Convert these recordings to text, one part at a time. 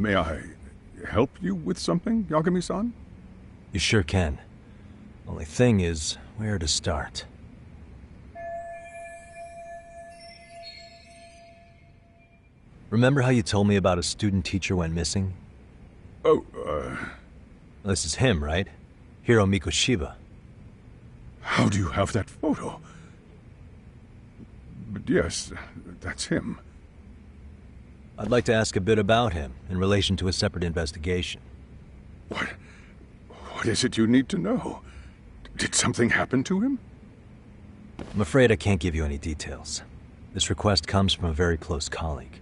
May I help you with something, Yagami-san? You sure can. Only thing is, where to start? Remember how you told me about a student teacher went missing? Oh, This is him, right? Hiro Mikoshiba. How do you have that photo? But yes, that's him. I'd like to ask a bit about him in relation to a separate investigation. What is it you need to know? Did something happen to him? I'm afraid I can't give you any details. This request comes from a very close colleague.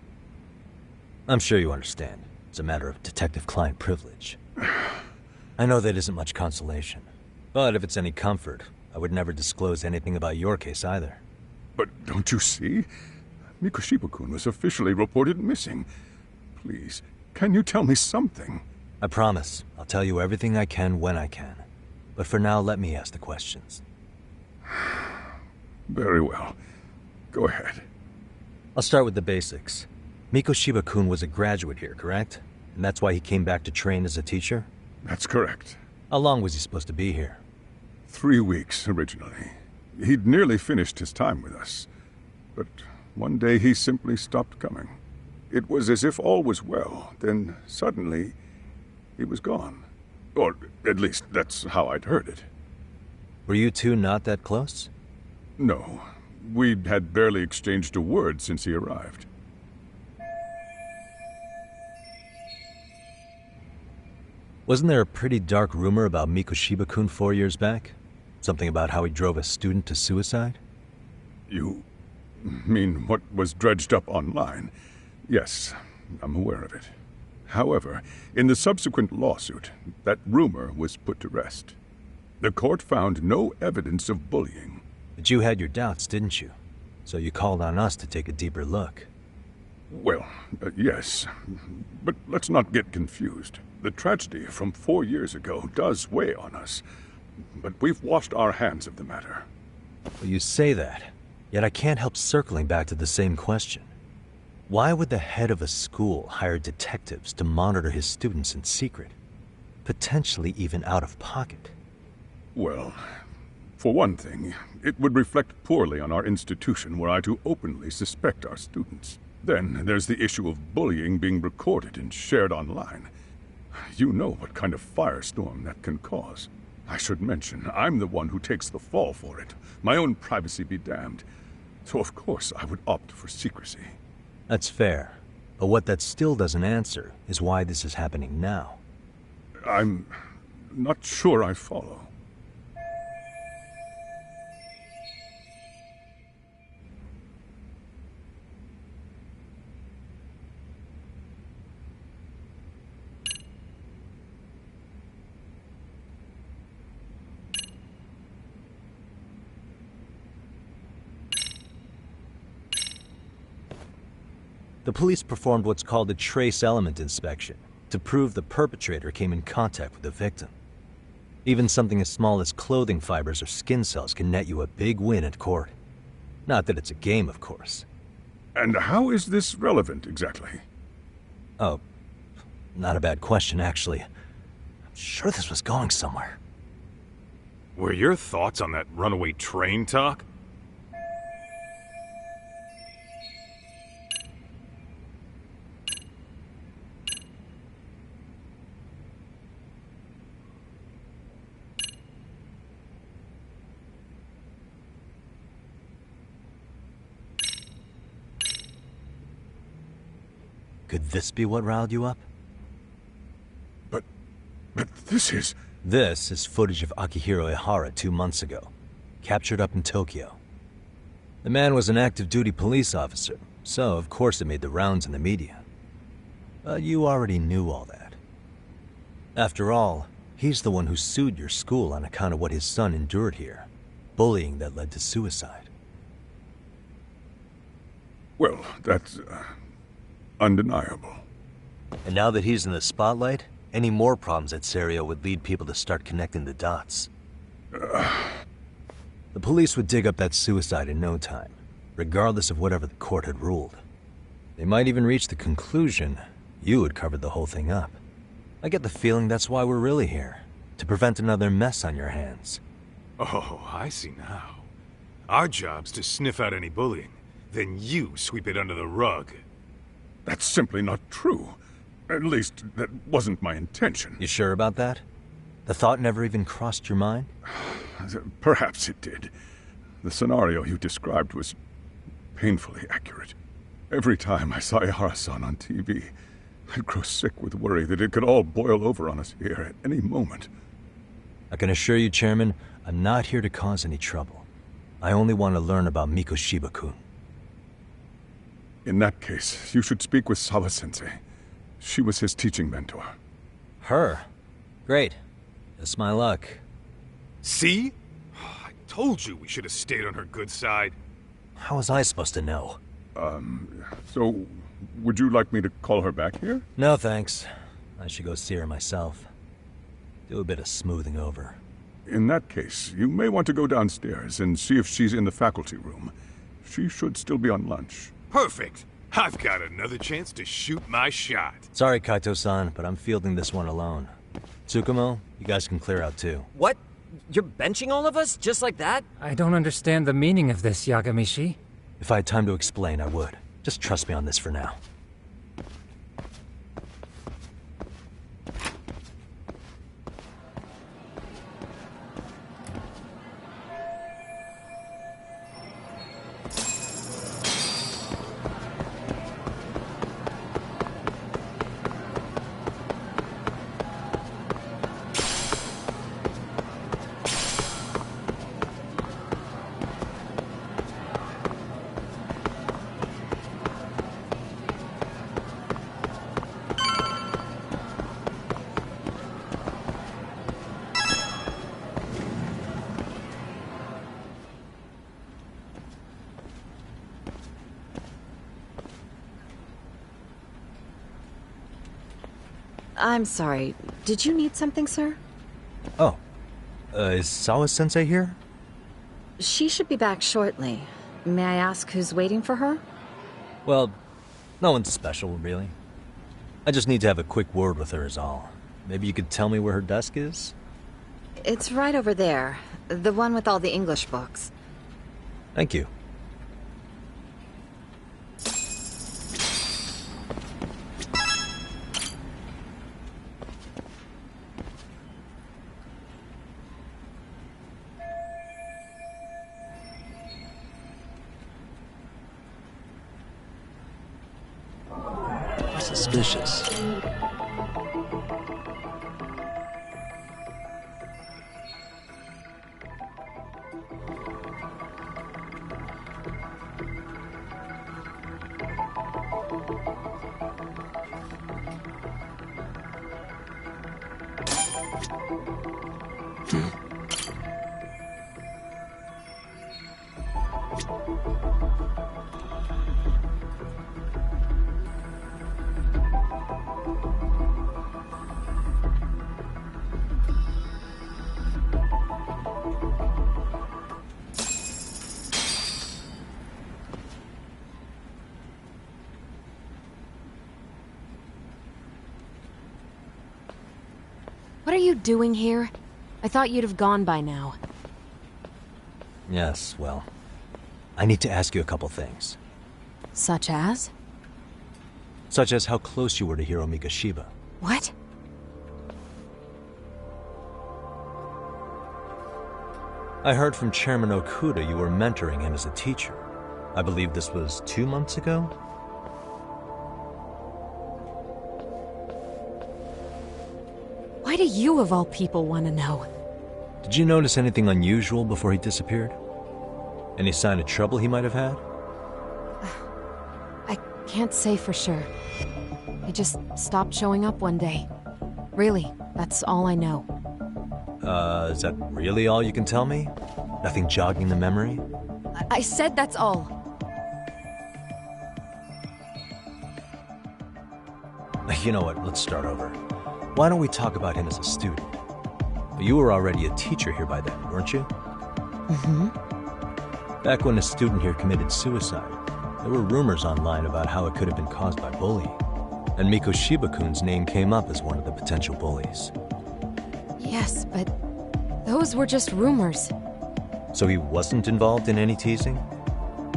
I'm sure you understand. It's a matter of detective-client privilege. I know that isn't much consolation. But if it's any comfort, I would never disclose anything about your case either. But don't you see? Mikoshiba-kun was officially reported missing. Please, can you tell me something? I promise. I'll tell you everything I can when I can. But for now, let me ask the questions. Very well. Go ahead. I'll start with the basics. Mikoshiba-kun was a graduate here, correct? And that's why he came back to train as a teacher? That's correct. How long was he supposed to be here? 3 weeks, originally. He'd nearly finished his time with us. But one day he simply stopped coming. It was as if all was well, then suddenly he was gone. Or at least that's how I'd heard it. Were you two not that close? No, we'd had barely exchanged a word since he arrived. Wasn't there a pretty dark rumor about Mikoshiba-kun 4 years back? Something about how he drove a student to suicide? You mean what was dredged up online? Yes, I'm aware of it. However, in the subsequent lawsuit, that rumor was put to rest. The court found no evidence of bullying. But you had your doubts, didn't you? So you called on us to take a deeper look. Well, yes. But let's not get confused. The tragedy from 4 years ago does weigh on us. But we've washed our hands of the matter. Well, you say that, yet I can't help circling back to the same question. Why would the head of a school hire detectives to monitor his students in secret? Potentially even out of pocket. Well, for one thing, it would reflect poorly on our institution were I to openly suspect our students. Then there's the issue of bullying being recorded and shared online. You know what kind of firestorm that can cause. I should mention, I'm the one who takes the fall for it. My own privacy be damned. So of course I would opt for secrecy. That's fair. But what that still doesn't answer is why this is happening now. I'm not sure I follow. The police performed what's called a trace element inspection to prove the perpetrator came in contact with the victim. Even something as small as clothing fibers or skin cells can net you a big win at court. Not that it's a game, of course. And how is this relevant, exactly? Oh, not a bad question, actually. I'm sure this was going somewhere. Were your thoughts on that runaway train talk? Could this be what riled you up? But this is... This is footage of Akihiro Ihara 2 months ago, captured up in Tokyo. The man was an active duty police officer, so of course it made the rounds in the media. But you already knew all that. After all, he's the one who sued your school on account of what his son endured here, bullying that led to suicide. Well, that's... undeniable. And now that he's in the spotlight, any more problems at Serio would lead people to start connecting the dots. The police would dig up that suicide in no time, regardless of whatever the court had ruled. They might even reach the conclusion You had covered the whole thing up. I get the feeling that's why we're really here. To prevent another mess on your hands. Oh, I see now. Our job's to sniff out any bullying. Then you sweep it under the rug. That's simply not true. At least, that wasn't my intention. You sure about that? The thought never even crossed your mind? Perhaps it did. The scenario you described was painfully accurate. Every time I saw Ihara-san on TV, I'd grow sick with worry that it could all boil over on us here at any moment. I can assure you, Chairman, I'm not here to cause any trouble. I only want to learn about Mikoshiba-kun. In that case, you should speak with Sawa-sensei. She was his teaching mentor. Her? Great. That's my luck. See? I told you we should have stayed on her good side. How was I supposed to know? So, would you like me to call her back here? No, thanks. I should go see her myself. Do a bit of smoothing over. In that case, you may want to go downstairs and see if she's in the faculty room. She should still be on lunch. Perfect. I've got another chance to shoot my shot. Sorry, Kaito-san, but I'm fielding this one alone. Tsukumo, you guys can clear out too. What? You're benching all of us? Just like that? I don't understand the meaning of this, Yagamishi. If I had time to explain, I would. Just trust me on this for now. I'm sorry. Did you need something, sir? Oh. Is Sawa-sensei here? She should be back shortly. May I ask who's waiting for her? Well, no one's special, really. I just need to have a quick word with her is all. Maybe you could tell me where her desk is? It's right over there. The one with all the English books. Thank you. Suspicious. What are you doing here? I thought you'd have gone by now. Yes, well, I need to ask you a couple things. Such as? Such as how close you were to Hiro Mikoshiba. What? I heard from Chairman Okuda you were mentoring him as a teacher. I believe this was 2 months ago? Why do you, of all people, want to know? Did you notice anything unusual before he disappeared? Any sign of trouble he might have had? I can't say for sure. He just stopped showing up one day. Really, that's all I know. Is that really all you can tell me? Nothing jogging the memory? I said that's all. You know what, let's start over. Why don't we talk about him as a student? You were already a teacher here by then, weren't you? Mm-hmm. Back when a student here committed suicide, there were rumors online about how it could have been caused by bullying. and Mikoshiba-kun's name came up as one of the potential bullies. Yes, but those were just rumors. So he wasn't involved in any teasing?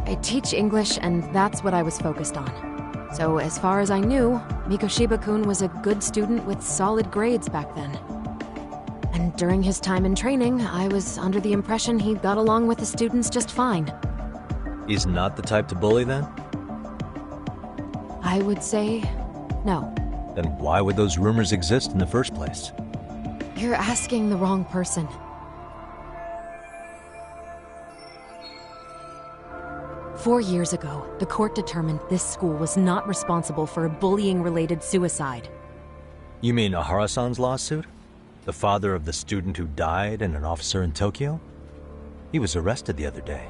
I teach English, and that's what I was focused on. So as far as I knew, Mikoshiba-kun was a good student with solid grades back then. And during his time in training, I was under the impression he got along with the students just fine. He's not the type to bully then? I would say no. Then why would those rumors exist in the first place? You're asking the wrong person. Four years ago, the court determined this school was not responsible for a bullying-related suicide. You mean Ahara-san's lawsuit? The father of the student who died and an officer in Tokyo? He was arrested the other day.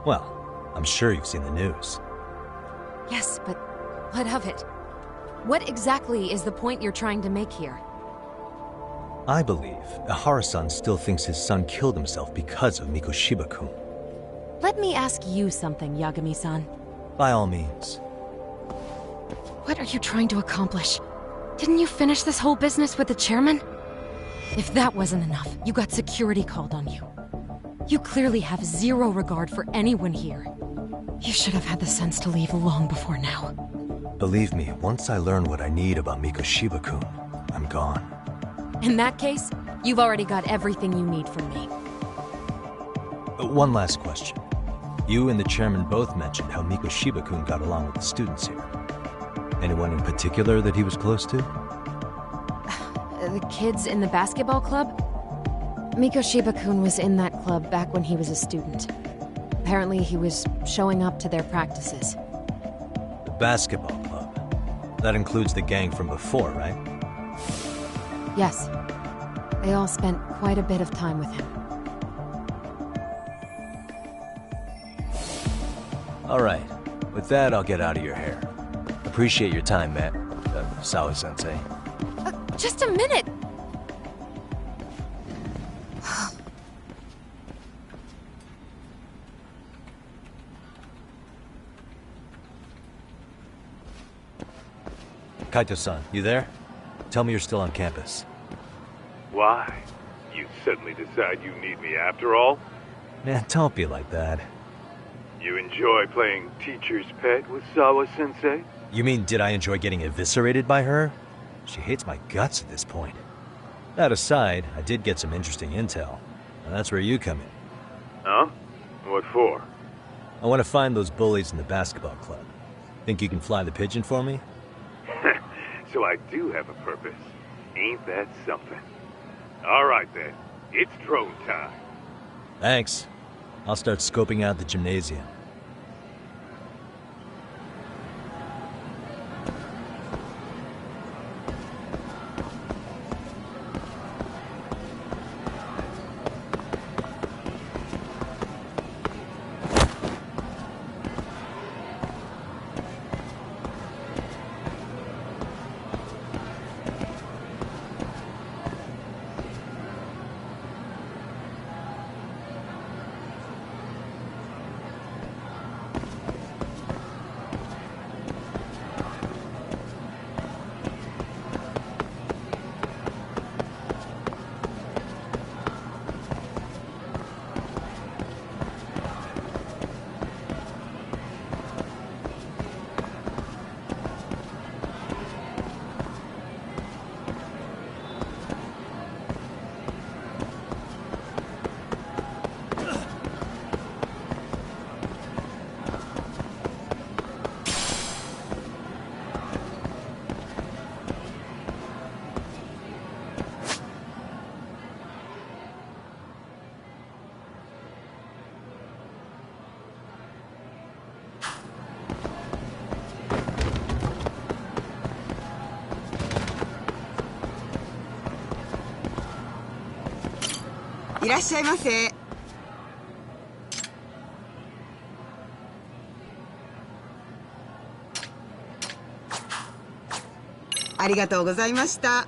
Well, I'm sure you've seen the news. Yes, but what of it? What exactly is the point you're trying to make here? I believe Ahara-san still thinks his son killed himself because of Mikoshiba-kun. Let me ask you something, Yagami-san. By all means. What are you trying to accomplish? Didn't you finish this whole business with the chairman? If that wasn't enough, you got security called on you. You clearly have zero regard for anyone here. You should have had the sense to leave long before now. Believe me, once I learn what I need about Mikoshiba-kun, I'm gone. In that case, you've already got everything you need from me. One last question. You and the chairman both mentioned how Mikoshiba-kun got along with the students here. Anyone in particular that he was close to? The kids in the basketball club? Mikoshiba-kun was in that club back when he was a student. Apparently he was showing up to their practices. The basketball club? That includes the gang from before, right? Yes. They all spent quite a bit of time with him. All right. With that, I'll get out of your hair. Appreciate your time, Matt. Sawa-sensei. Just a minute! Kaito-san, you there? Tell me you're still on campus. Why? You suddenly decide you need me after all? Man, don't be like that. You enjoy playing teacher's pet with Sawa-sensei? You mean, did I enjoy getting eviscerated by her? She hates my guts at this point. That aside, I did get some interesting intel, and that's where you come in. Huh? What for? I want to find those bullies in the basketball club. Think you can fly the pigeon for me? So I do have a purpose. Ain't that something? All right then, it's drone time. Thanks. I'll start scoping out the gymnasium.いらっしゃいませ。ありがとうございました。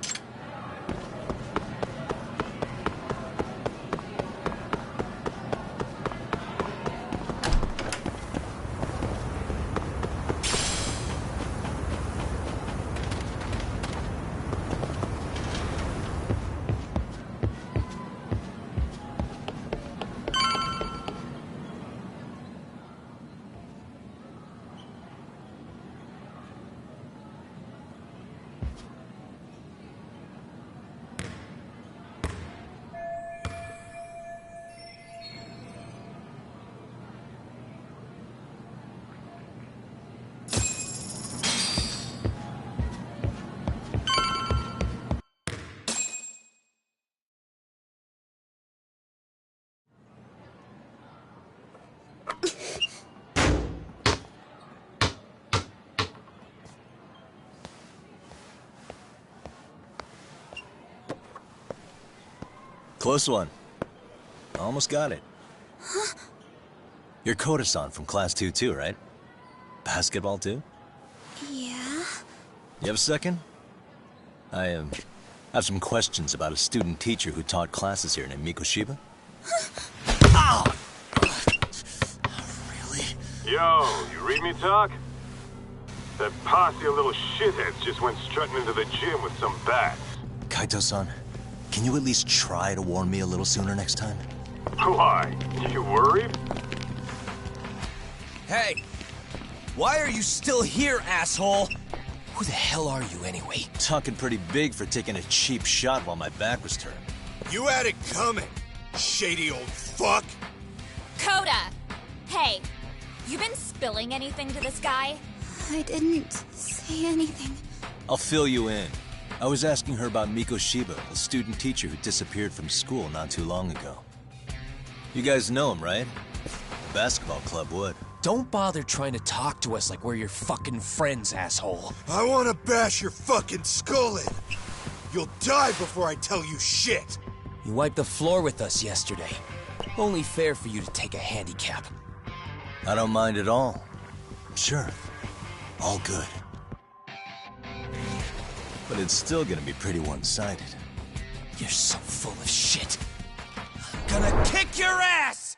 Close one. Almost got it. Huh? You're Koda-san from Class 2 too, right? Basketball too? Yeah? You have a second? I have some questions about a student teacher who taught classes here named Mikoshiba. Ow! Really? Yo, you read me talk? That posse of little shitheads just went strutting into the gym with some bats. Kaito-san, can you at least try to warn me a little sooner next time? Why? You worried? Hey! Why are you still here, asshole? Who the hell are you, anyway? Talking pretty big for taking a cheap shot while my back was turned. You had it coming, shady old fuck! Coda! Hey, you been spilling anything to this guy? I didn't say anything. I'll fill you in. I was asking her about Mikoshiba, a student teacher who disappeared from school not too long ago. You guys know him, right? The basketball club would. Don't bother trying to talk to us like we're your fucking friends, asshole. I wanna bash your fucking skull in. You'll die before I tell you shit. You wiped the floor with us yesterday. Only fair for you to take a handicap. I don't mind at all. Sure. All good. But it's still gonna be pretty one-sided. You're so full of shit. I'm gonna kick your ass!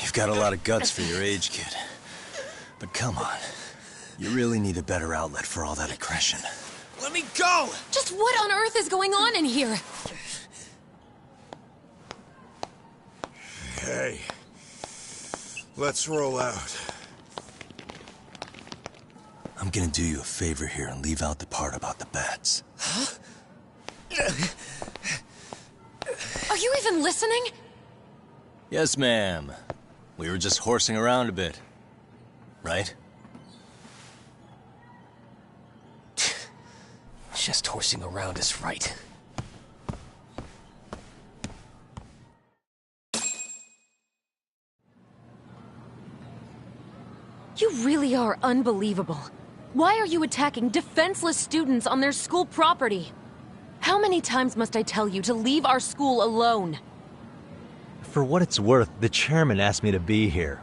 You've got a lot of guts for your age, kid. But come on. You really need a better outlet for all that aggression. Let me go! Just what on earth is going on in here? Hey. Let's roll out. I'm gonna do you a favor here and leave out the part about the bats. Huh? Are you even listening? Yes, ma'am. We were just horsing around a bit. Right? Just horsing around is right. You really are unbelievable. Why are you attacking defenseless students on their school property? How many times must I tell you to leave our school alone? For what it's worth, the chairman asked me to be here.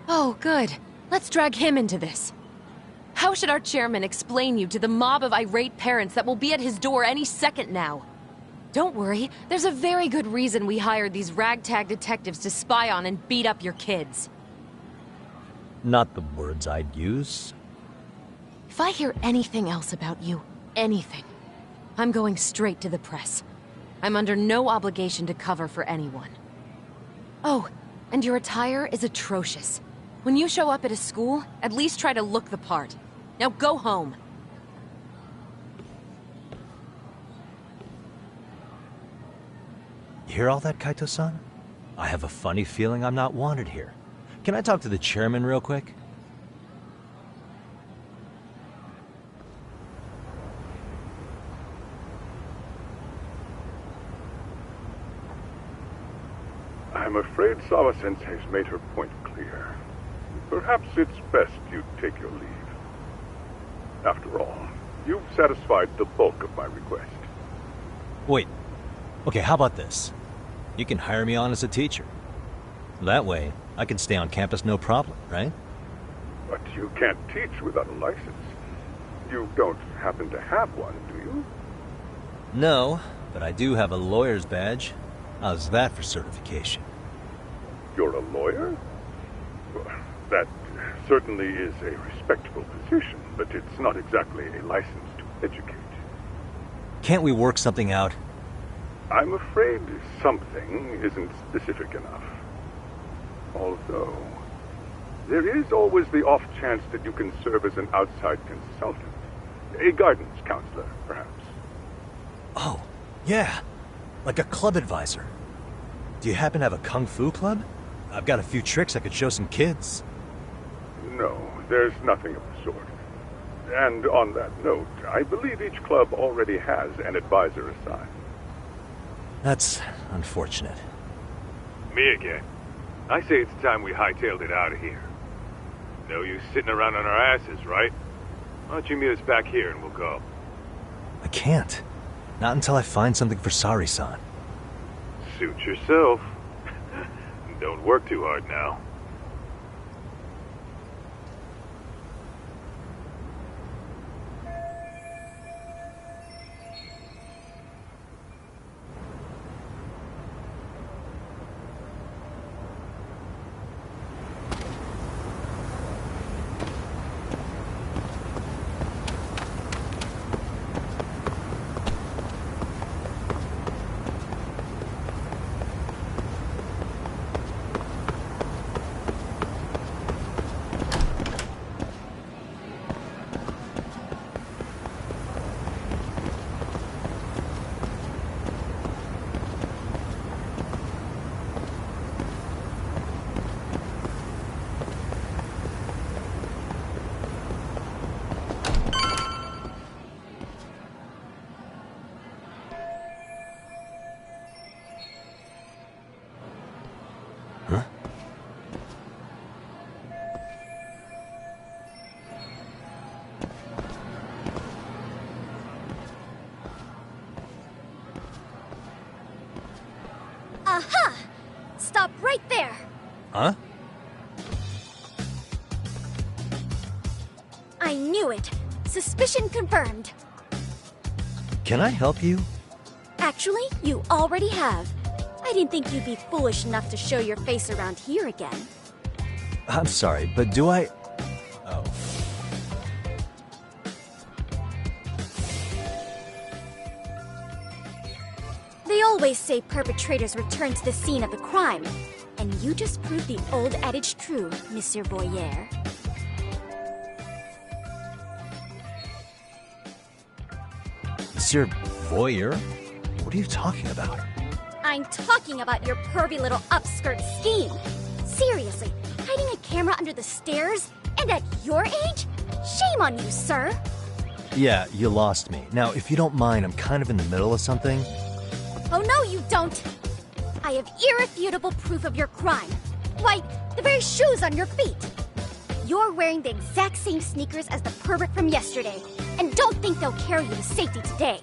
Oh, good. Let's drag him into this. How should our chairman explain you to the mob of irate parents that will be at his door any second now? Don't worry, there's a very good reason we hired these ragtag detectives to spy on and beat up your kids. Not the words I'd use. If I hear anything else about you, anything, I'm going straight to the press. I'm under no obligation to cover for anyone. Oh, and your attire is atrocious. When you show up at a school, at least try to look the part. Now go home. You hear all that, Kaito-san? I have a funny feeling I'm not wanted here. Can I talk to the chairman real quick? I'm afraid Sawa-sensei's made her point clear. Perhaps it's best you take your leave. After all, you've satisfied the bulk of my request. Wait. Okay, how about this? You can hire me on as a teacher. That way, I can stay on campus no problem, right? But you can't teach without a license. You don't happen to have one, do you? No, but I do have a lawyer's badge. How's that for certification? You're a lawyer? Well, that certainly is a respectable position, but it's not exactly a license to educate. Can't we work something out? I'm afraid something isn't specific enough. Although, there is always the off chance that you can serve as an outside consultant. A guidance counselor, perhaps. Oh, yeah. Like a club advisor. Do you happen to have a kung fu club? I've got a few tricks I could show some kids. No, there's nothing of the sort. And on that note, I believe each club already has an advisor assigned. That's unfortunate. Me again. I say it's time we hightailed it out of here. No use sitting around on our asses, right? Why don't you meet us back here and we'll go? I can't. Not until I find something for Sari-san. Suit yourself. Don't work too hard now. Aha! Stop right there! Huh? I knew it. Suspicion confirmed. Can I help you? Actually, you already have. I didn't think you'd be foolish enough to show your face around here again. I'm sorry, but do I... Oh. They always say perpetrators return to the scene of the crime. And you just proved the old adage true, Monsieur Voyeur. Monsieur Voyeur? What are you talking about? I'm talking about your pervy little upskirt scheme. Seriously, hiding a camera under the stairs? And at your age? Shame on you, sir. Yeah, you lost me. Now, if you don't mind, I'm kind of in the middle of something. Oh, no, you don't. I have irrefutable proof of your crime. Why, the very shoes on your feet. You're wearing the exact same sneakers as the pervert from yesterday. And don't think they'll carry you to safety today.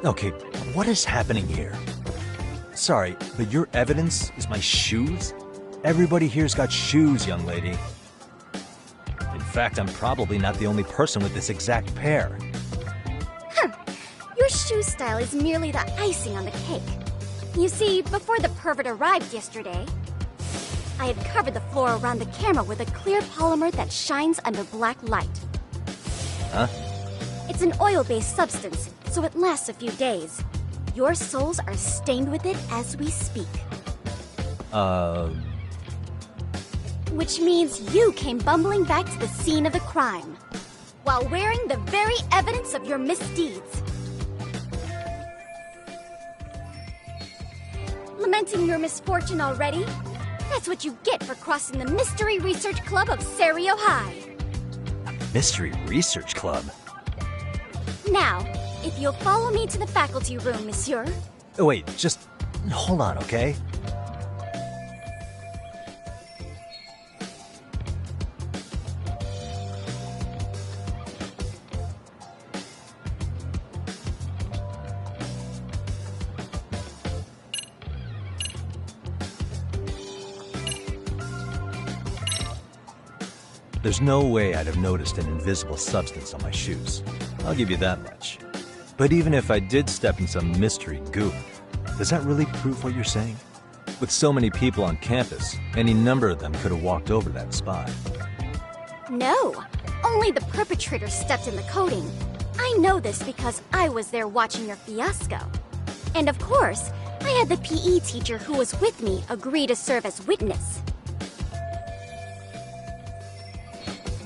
Okay, what is happening here? Sorry, but your evidence is my shoes? Everybody here's got shoes, young lady. In fact, I'm probably not the only person with this exact pair. Your shoe style is merely the icing on the cake. You see, before the pervert arrived yesterday, I had covered the floor around the camera with a clear polymer that shines under black light. Huh? It's an oil-based substance, so it lasts a few days. Your soles are stained with it as we speak. Which means you came bumbling back to the scene of the crime, while wearing the very evidence of your misdeeds. Lamenting your misfortune already? That's what you get for crossing the Mystery Research Club of Serio High. Mystery Research Club? Now, if you'll follow me to the faculty room, monsieur. Oh, wait, just hold on, okay? There's no way I'd have noticed an invisible substance on my shoes. I'll give you that much. But even if I did step in some mystery goop, does that really prove what you're saying? With so many people on campus, any number of them could have walked over that spot. No, only the perpetrator stepped in the coating. I know this because I was there watching your fiasco. And of course, I had the PE teacher who was with me agree to serve as witness.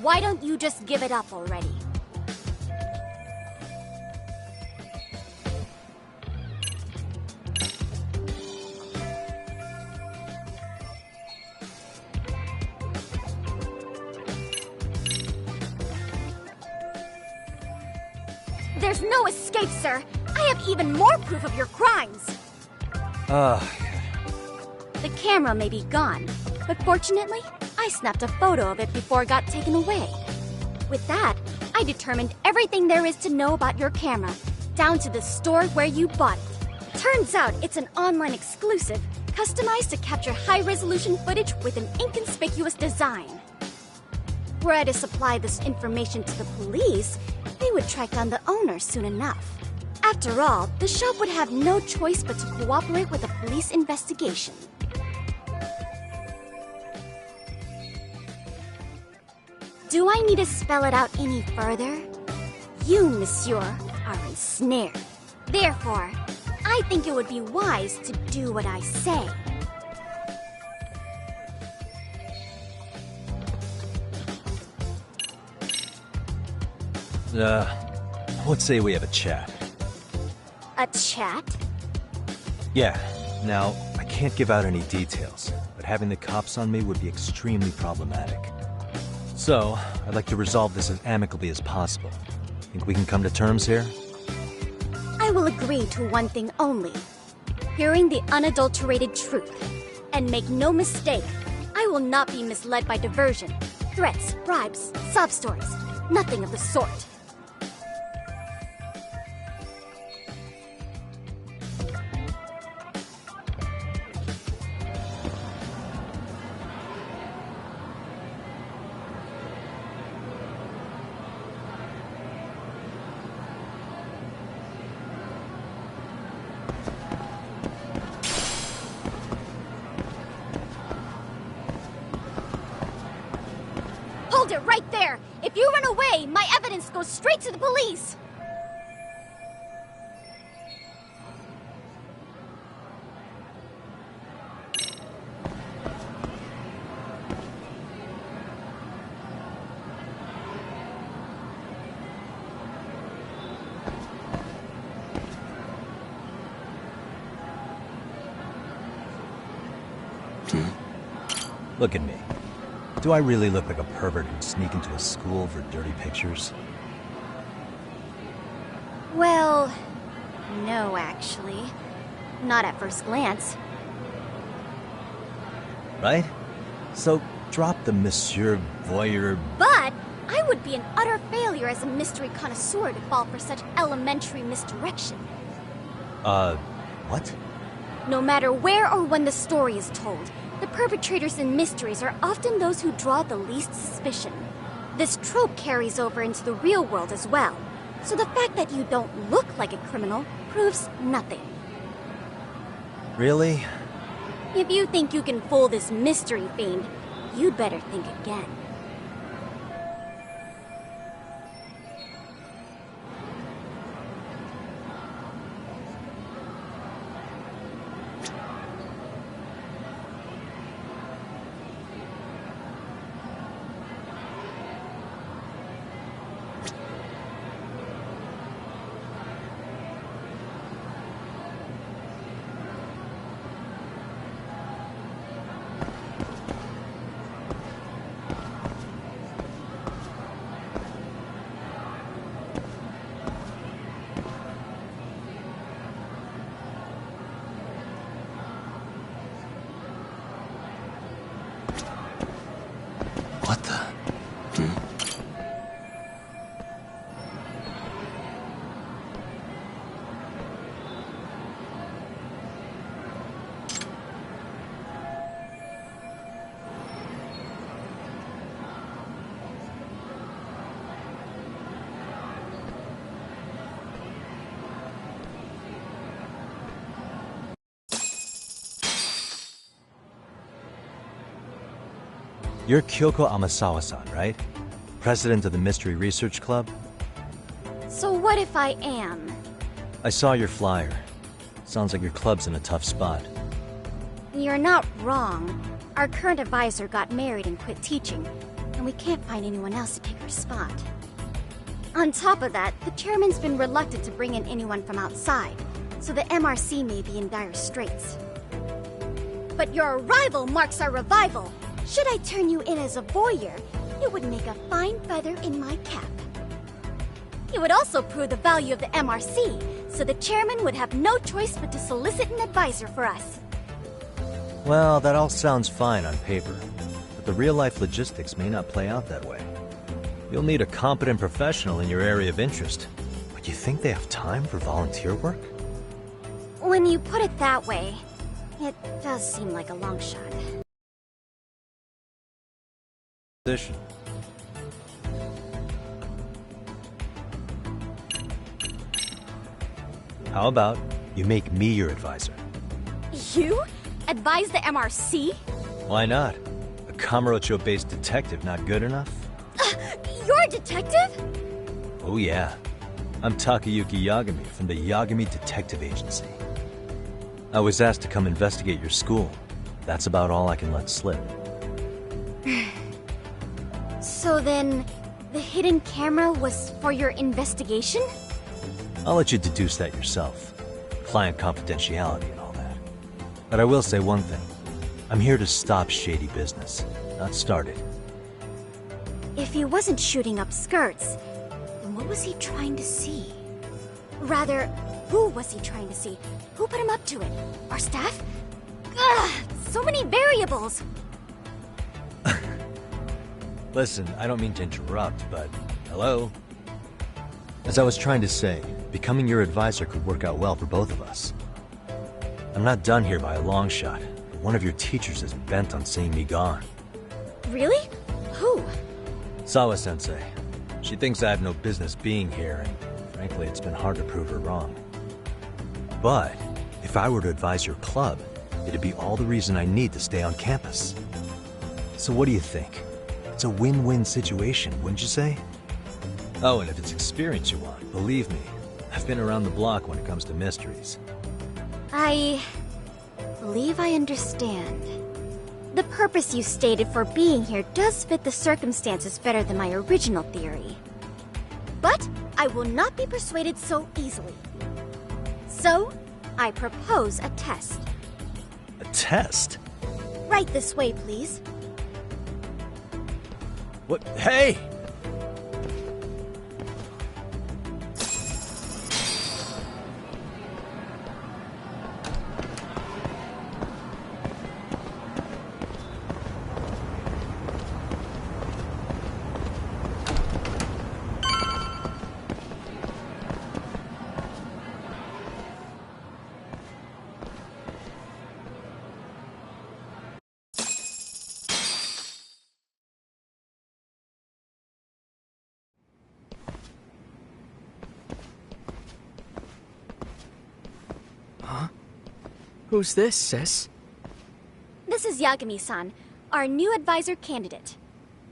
Why don't you just give it up already? There's no escape, sir. I have even more proof of your crimes. The camera may be gone, but fortunately, I snapped a photo of it before it got taken away. With that, I determined everything there is to know about your camera, down to the store where you bought it. Turns out it's an online exclusive, customized to capture high-resolution footage with an inconspicuous design. Were I to supply this information to the police, they would track down the owner soon enough. After all, the shop would have no choice but to cooperate with a police investigation. Do I need to spell it out any further? You, monsieur, are ensnared. Therefore, I think it would be wise to do what I say. Let's say we have a chat. A chat? Yeah. Now, I can't give out any details, but having the cops on me would be extremely problematic. So, I'd like to resolve this as amicably as possible. Think we can come to terms here? I will agree to one thing only. Hearing the unadulterated truth. And make no mistake, I will not be misled by diversion, threats, bribes, sob stories. Nothing of the sort. Hold it right there! If you run away, my evidence goes straight to the police! Look at me. Do I really look like a pervert who'd sneak into a school for dirty pictures? Well, no, actually. Not at first glance. Right? So, drop the Monsieur Voyeur... But I would be an utter failure as a mystery connoisseur to fall for such elementary misdirection. What? No matter where or when the story is told, the perpetrators in mysteries are often those who draw the least suspicion. This trope carries over into the real world as well, so the fact that you don't look like a criminal proves nothing. Really? If you think you can fool this mystery fiend, you'd better think again. What the? You're Kyoko Amasawa-san, right? President of the Mystery Research Club? So what if I am? I saw your flyer. Sounds like your club's in a tough spot. You're not wrong. Our current advisor got married and quit teaching, and we can't find anyone else to take her spot. On top of that, the chairman's been reluctant to bring in anyone from outside, so the MRC may be in dire straits. But your arrival marks our revival. Should I turn you in as a voyeur, it would make a fine feather in my cap. It would also prove the value of the MRC, so the chairman would have no choice but to solicit an advisor for us. Well, that all sounds fine on paper, but the real-life logistics may not play out that way. You'll need a competent professional in your area of interest, but you think they have time for volunteer work? When you put it that way, it does seem like a long shot. Position. How about you make me your advisor? You? Advise the MRC? Why not? A Kamurocho-based detective not good enough? You're a detective? Oh yeah. I'm Takayuki Yagami from the Yagami Detective Agency. I was asked to come investigate your school. That's about all I can let slip. So then, the hidden camera was for your investigation? I'll let you deduce that yourself. Client confidentiality and all that. But I will say one thing. I'm here to stop shady business, not start it. If he wasn't shooting up skirts, then what was he trying to see? Rather, who was he trying to see? Who put him up to it? Our staff? Ugh, so many variables! Listen, I don't mean to interrupt, but hello? As I was trying to say, becoming your advisor could work out well for both of us. I'm not done here by a long shot, but one of your teachers is bent on seeing me gone. Really? Who? Sawa-sensei. She thinks I have no business being here, and frankly, it's been hard to prove her wrong. But if I were to advise your club, it'd be all the reason I need to stay on campus. So what do you think? It's a win-win situation, wouldn't you say? Oh, and if it's experience you want, believe me, I've been around the block when it comes to mysteries. I believe I understand. The purpose you stated for being here does fit the circumstances better than my original theory. But I will not be persuaded so easily. So, I propose a test. A test? Right this way, please. What? Hey! Who's this, sis? This is Yagami-san, our new advisor candidate.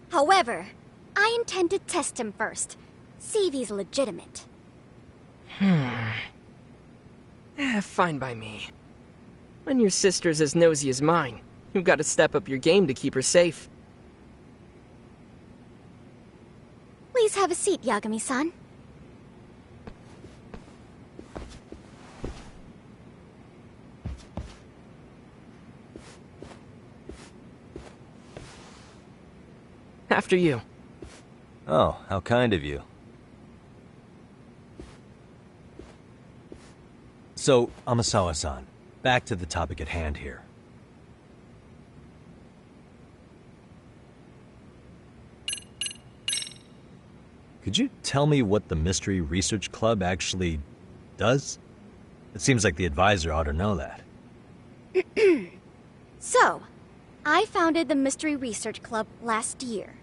However, I intend to test him first. See if he's legitimate. Fine by me. When your sister's as nosy as mine, you've got to step up your game to keep her safe. Please have a seat, Yagami-san. After you. Oh, how kind of you. So, Amasawa-san, back to the topic at hand here. Could you tell me what the Mystery Research Club actually does? It seems like the advisor ought to know that. So, I founded the Mystery Research Club last year.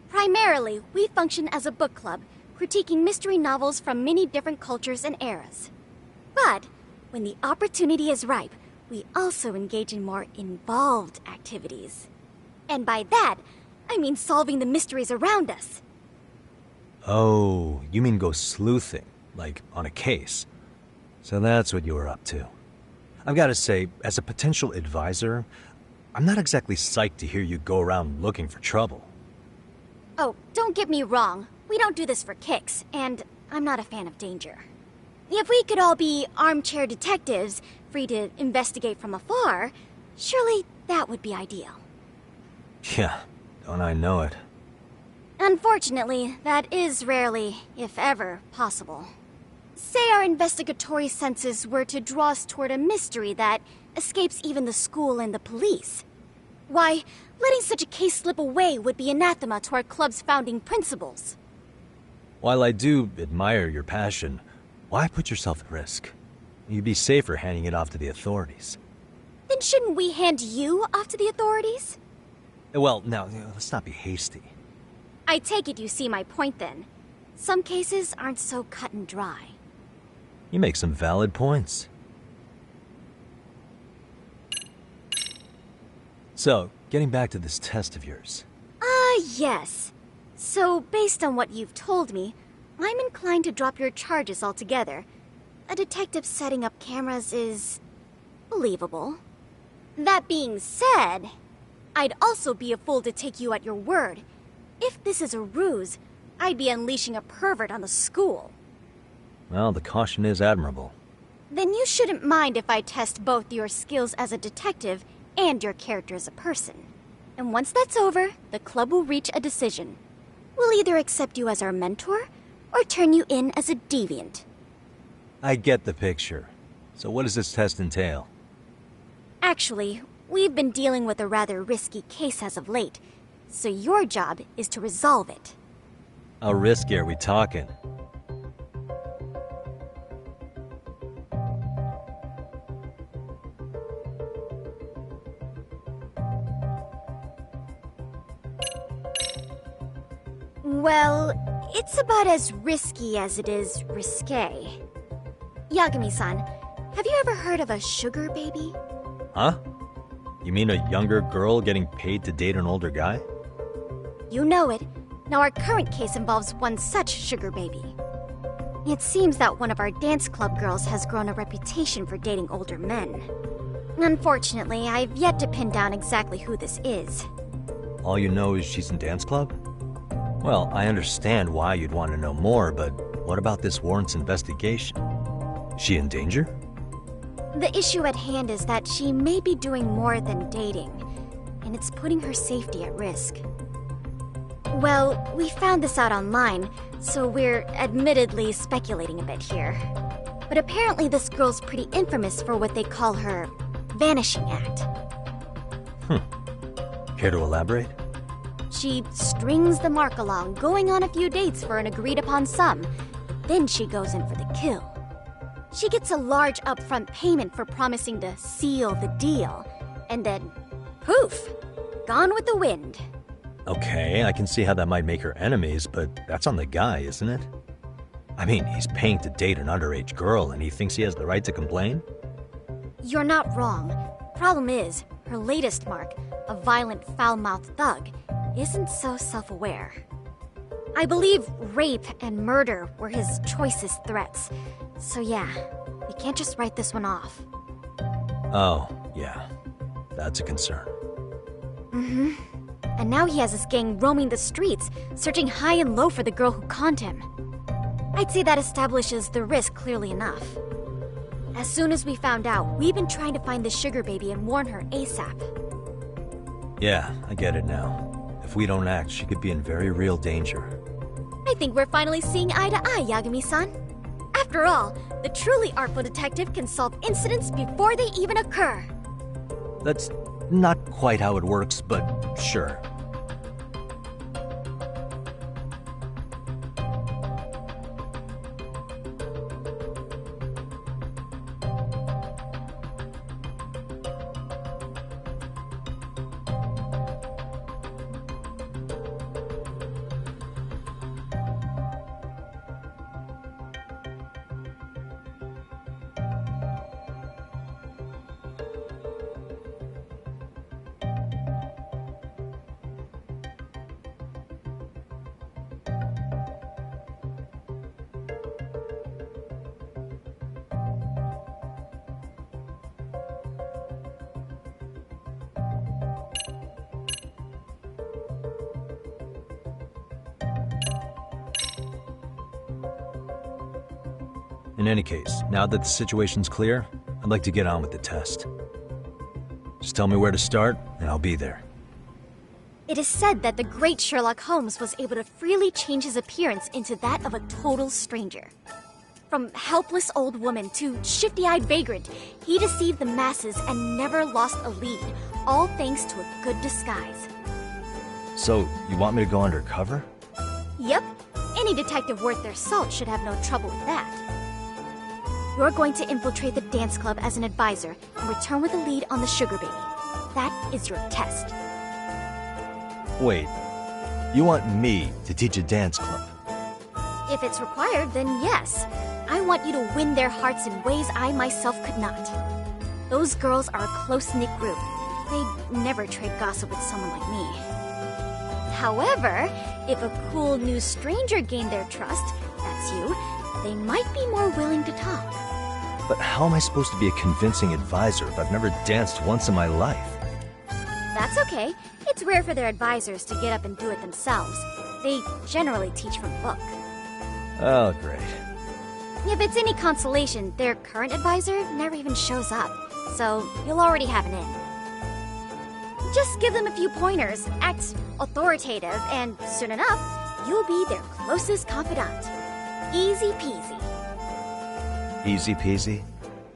Primarily, we function as a book club, critiquing mystery novels from many different cultures and eras. But, when the opportunity is ripe, we also engage in more involved activities. And by that, I mean solving the mysteries around us. Oh, you mean go sleuthing, like on a case. So that's what you were up to. I've got to say, as a potential advisor, I'm not exactly psyched to hear you go around looking for trouble. Oh, don't get me wrong. We don't do this for kicks, and I'm not a fan of danger. If we could all be armchair detectives, free to investigate from afar, surely that would be ideal. Yeah, don't I know it. Unfortunately, that is rarely, if ever, possible. Say our investigatory senses were to draw us toward a mystery that escapes even the school and the police. Why, letting such a case slip away would be anathema to our club's founding principles. While I do admire your passion, why put yourself at risk? You'd be safer handing it off to the authorities. Then shouldn't we hand you off to the authorities? Well, now, let's not be hasty. I take it you see my point then. Some cases aren't so cut and dry. You make some valid points. So, getting back to this test of yours. Yes. So, based on what you've told me, I'm inclined to drop your charges altogether. A detective setting up cameras is believable. That being said, I'd also be a fool to take you at your word. If this is a ruse, I'd be unleashing a pervert on the school. Well, the caution is admirable. Then you shouldn't mind if I test both your skills as a detective and your character as a person. And once that's over, the club will reach a decision. We'll either accept you as our mentor, or turn you in as a deviant. I get the picture. So what does this test entail? Actually, we've been dealing with a rather risky case as of late, so your job is to resolve it. How risky are we talking? Well, it's about as risky as it is risque. Yagami-san, have you ever heard of a sugar baby? Huh? You mean a younger girl getting paid to date an older guy? You know it. Now our current case involves one such sugar baby. It seems that one of our dance club girls has grown a reputation for dating older men. Unfortunately, I've yet to pin down exactly who this is. All you know is she's in dance club? Well, I understand why you'd want to know more, but what about this warrants investigation? Is she in danger? The issue at hand is that she may be doing more than dating, and it's putting her safety at risk. Well, we found this out online, so we're admittedly speculating a bit here. But apparently this girl's pretty infamous for what they call her vanishing act. Care to elaborate? She strings the mark along, going on a few dates for an agreed-upon sum. Then she goes in for the kill. She gets a large upfront payment for promising to seal the deal. And then, poof! Gone with the wind. Okay, I can see how that might make her enemies, but that's on the guy, isn't it? I mean, he's paying to date an underage girl, and he thinks he has the right to complain? You're not wrong. Problem is, her latest mark, a violent, foul-mouthed thug, isn't so self-aware. I believe rape and murder were his choicest threats. So yeah, we can't just write this one off. Oh, yeah. That's a concern. Mm-hmm. And now he has his gang roaming the streets, searching high and low for the girl who conned him. I'd say that establishes the risk clearly enough. As soon as we found out, we've been trying to find the sugar baby and warn her ASAP. Yeah, I get it now. If we don't act, she could be in very real danger. I think we're finally seeing eye to eye, Yagami-san. After all, the truly artful detective can solve incidents before they even occur. That's not quite how it works, but sure. In any case, now that the situation's clear, I'd like to get on with the test. Just tell me where to start, and I'll be there. It is said that the great Sherlock Holmes was able to freely change his appearance into that of a total stranger. From helpless old woman to shifty-eyed vagrant, he deceived the masses and never lost a lead, all thanks to a good disguise. So, you want me to go undercover? Yep, any detective worth their salt should have no trouble with that. You're going to infiltrate the dance club as an advisor and return with a lead on the sugar baby. That is your test. Wait, you want me to teach a dance club? If it's required, then yes. I want you to win their hearts in ways I myself could not. Those girls are a close-knit group. They'd never trade gossip with someone like me. However, if a cool new stranger gained their trust, that's you, they might be more willing to talk. But how am I supposed to be a convincing advisor if I've never danced once in my life? That's okay. It's rare for their advisors to get up and do it themselves. They generally teach from a book. Oh, great. If it's any consolation, their current advisor never even shows up, so you'll already have an in. Just give them a few pointers, act authoritative, and soon enough, you'll be their closest confidant. Easy peasy. Easy peasy?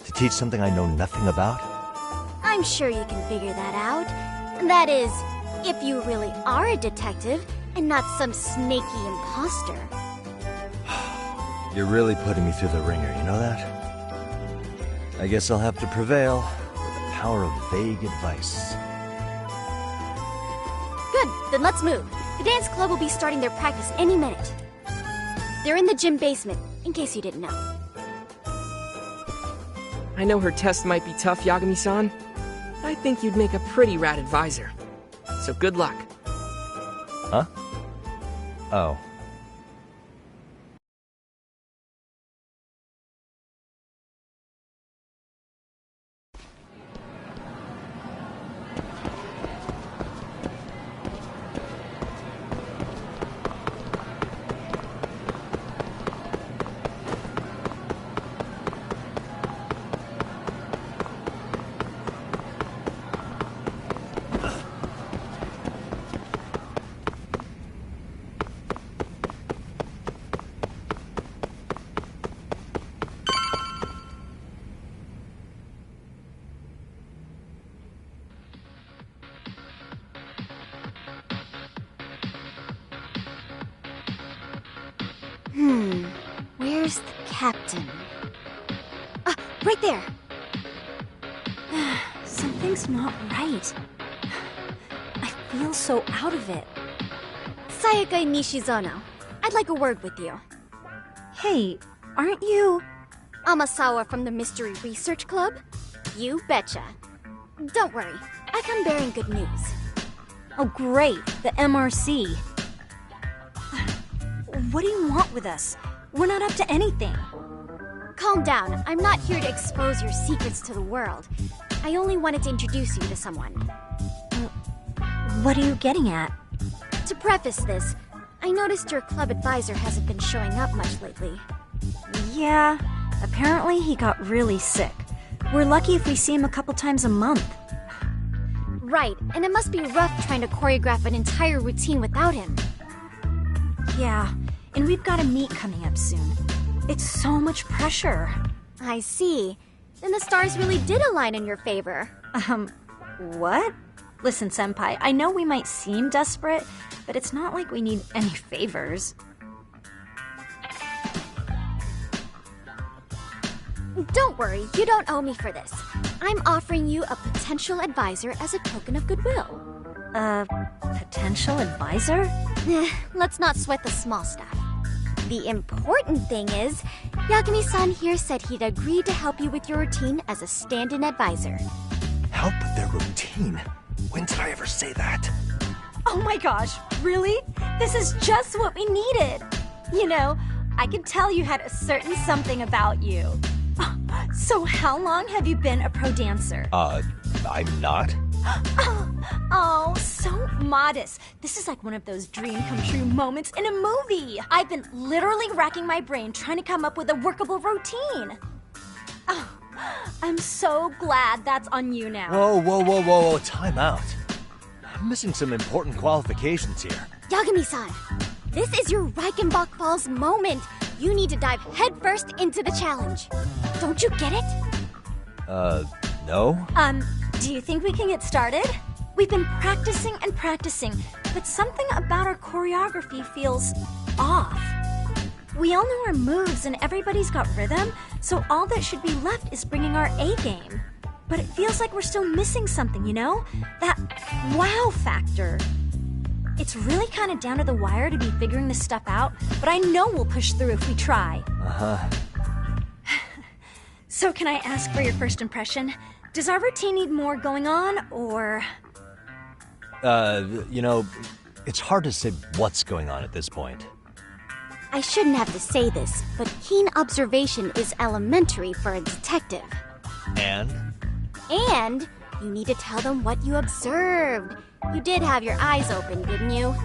To teach something I know nothing about? I'm sure you can figure that out. That is, if you really are a detective and not some snaky imposter. You're really putting me through the ringer, you know that? I guess I'll have to prevail with the power of vague advice. Good, then let's move. The dance club will be starting their practice any minute. They're in the gym basement, in case you didn't know. I know her test might be tough, Yagami-san. I think you'd make a pretty rad advisor. So good luck. Huh? Oh. Where's the captain? Ah, right there! Something's not right. I feel so out of it. Sayaka Nishizono, I'd like a word with you. Hey, aren't you... Amasawa from the Mystery Research Club? You betcha. Don't worry, I come bearing good news. Oh great, the MRC. What do you want with us? We're not up to anything. Calm down. I'm not here to expose your secrets to the world. I only wanted to introduce you to someone. What are you getting at? To preface this, I noticed your club advisor hasn't been showing up much lately. Yeah, apparently he got really sick. We're lucky if we see him a couple times a month. Right, and it must be rough trying to choreograph an entire routine without him. Yeah, and we've got a meet coming up soon. It's so much pressure. I see. Then the stars really did align in your favor. What? Listen, Senpai, I know we might seem desperate, but it's not like we need any favors. Don't worry, you don't owe me for this. I'm offering you a potential advisor as a token of goodwill. Potential advisor? Let's not sweat the small stuff. The important thing is, Yagami-san here said he'd agree to help you with your routine as a stand-in advisor. Help with their routine? When did I ever say that? Oh my gosh, really? This is just what we needed. You know, I could tell you had a certain something about you. So how long have you been a pro dancer? I'm not. Oh, so modest. This is like one of those dream come true moments in a movie. I've been literally racking my brain trying to come up with a workable routine. Oh, I'm so glad that's on you now. Whoa, time out. I'm missing some important qualifications here. Yagami-san, this is your Reichenbach Falls moment. You need to dive headfirst into the challenge. Don't you get it? No? Do you think we can get started? We've been practicing and practicing, but something about our choreography feels off. We all know our moves and everybody's got rhythm, so all that should be left is bringing our A game. But it feels like we're still missing something, you know? That wow factor. It's really kind of down to the wire to be figuring this stuff out, but I know we'll push through if we try. Uh-huh. So can I ask for your first impression? Does our routine need more going on, or...? You know, it's hard to say what's going on at this point. I shouldn't have to say this, but keen observation is elementary for a detective. And? And you need to tell them what you observed. You did have your eyes open, didn't you?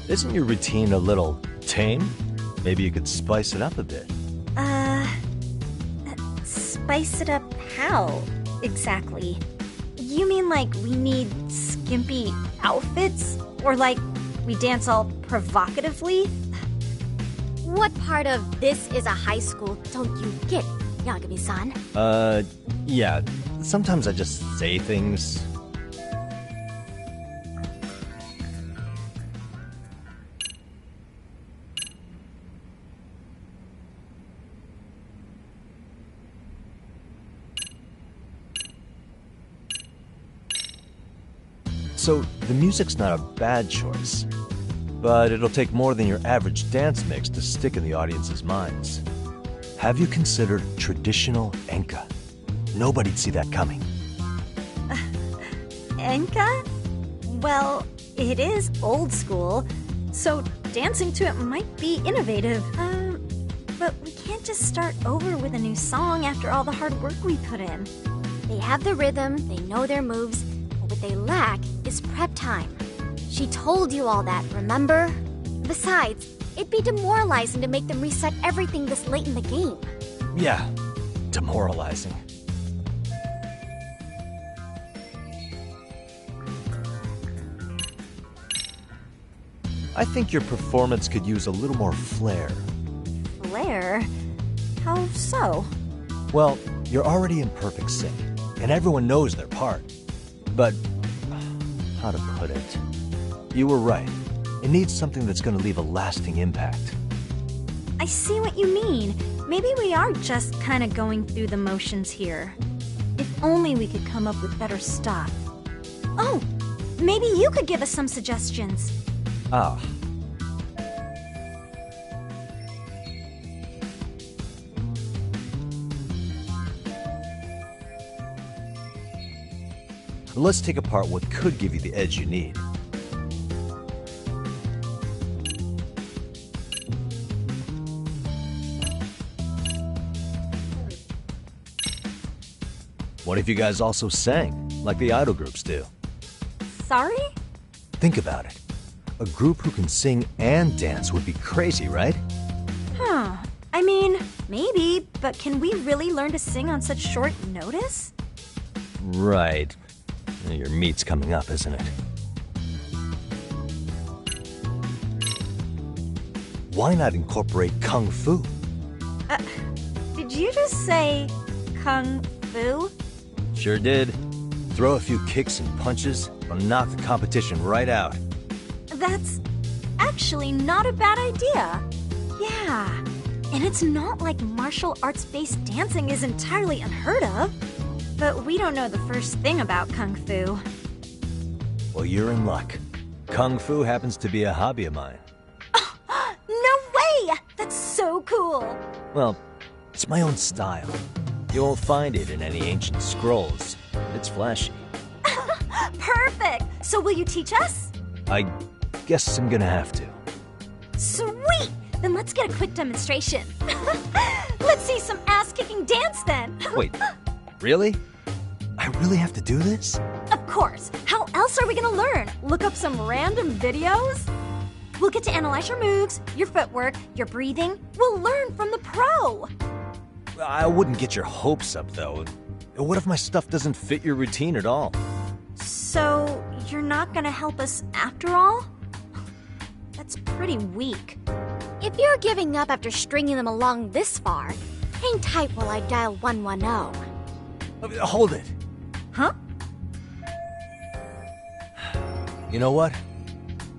Isn't your routine a little tame? Maybe you could spice it up a bit. Spice it up how, exactly? You mean like we need skimpy outfits? Or like we dance all provocatively? What part of this is a high school don't you get, Yagami-san? Yeah. Sometimes I just say things. So, the music's not a bad choice, but it'll take more than your average dance mix to stick in the audience's minds. Have you considered traditional enka? Nobody'd see that coming. Enka? Well, it is old school, so dancing to it might be innovative. But we can't just start over with a new song after all the hard work we put in. They have the rhythm, they know their moves, but what they lack is prep time. She told you all that, remember? Besides, it'd be demoralizing to make them reset everything this late in the game. Yeah, demoralizing. I think your performance could use a little more flair. Flair? How so? Well, you're already in perfect sync, and everyone knows their part. But, how to put it? You were right. It needs something that's gonna leave a lasting impact. I see what you mean. Maybe we are just kind of going through the motions here. If only we could come up with better stuff. Oh, maybe you could give us some suggestions. Ah. Let's take apart what could give you the edge you need. What if you guys also sang, like the idol groups do? Sorry? Think about it. A group who can sing and dance would be crazy, right? Huh. I mean, maybe, but can we really learn to sing on such short notice? Right. Your meat's coming up, isn't it? Why not incorporate Kung Fu? Did you just say Kung Fu? Sure did. Throw a few kicks and punches, or knock the competition right out. That's actually not a bad idea. Yeah, and it's not like martial arts-based dancing is entirely unheard of. But we don't know the first thing about Kung Fu. Well, you're in luck. Kung Fu happens to be a hobby of mine. No way! That's so cool! Well, it's my own style. You won't find it in any ancient scrolls. It's flashy. Perfect! So will you teach us? I guess I'm gonna have to. Sweet! Then let's get a quick demonstration. Let's see some ass-kicking dance then! Wait, really? I really have to do this? Of course! How else are we gonna learn? Look up some random videos? We'll get to analyze your moves, your footwork, your breathing. We'll learn from the pro! I wouldn't get your hopes up, though. What if my stuff doesn't fit your routine at all? So, you're not gonna help us after all? That's pretty weak. If you're giving up after stringing them along this far, hang tight while I dial 110. Hold it. Huh? You know what?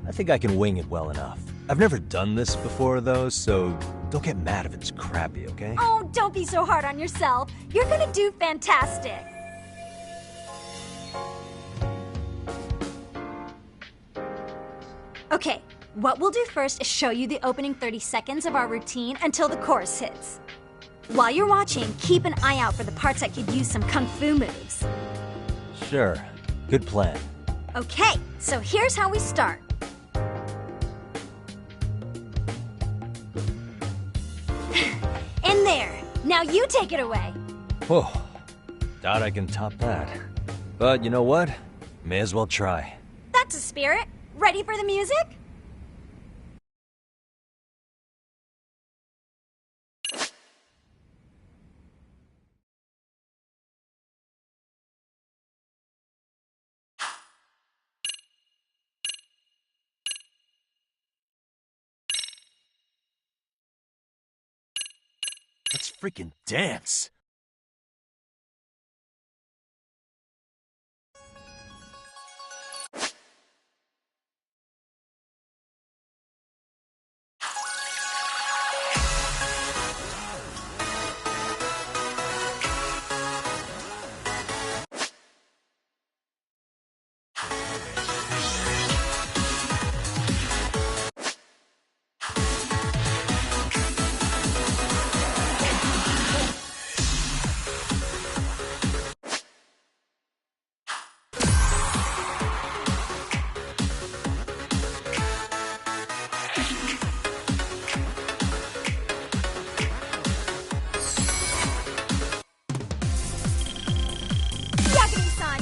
I think I can wing it well enough. I've never done this before, though, so don't get mad if it's crappy, okay? Oh, don't be so hard on yourself. You're gonna do fantastic. Okay, what we'll do first is show you the opening 30 seconds of our routine until the chorus hits. While you're watching, keep an eye out for the parts that could use some kung fu moves. Sure. Good plan. Okay, so here's how we start. In there. Now you take it away. Whoa. Doubt I can top that. But you know what? May as well try. That's a spirit. Ready for the music? Let's freaking dance.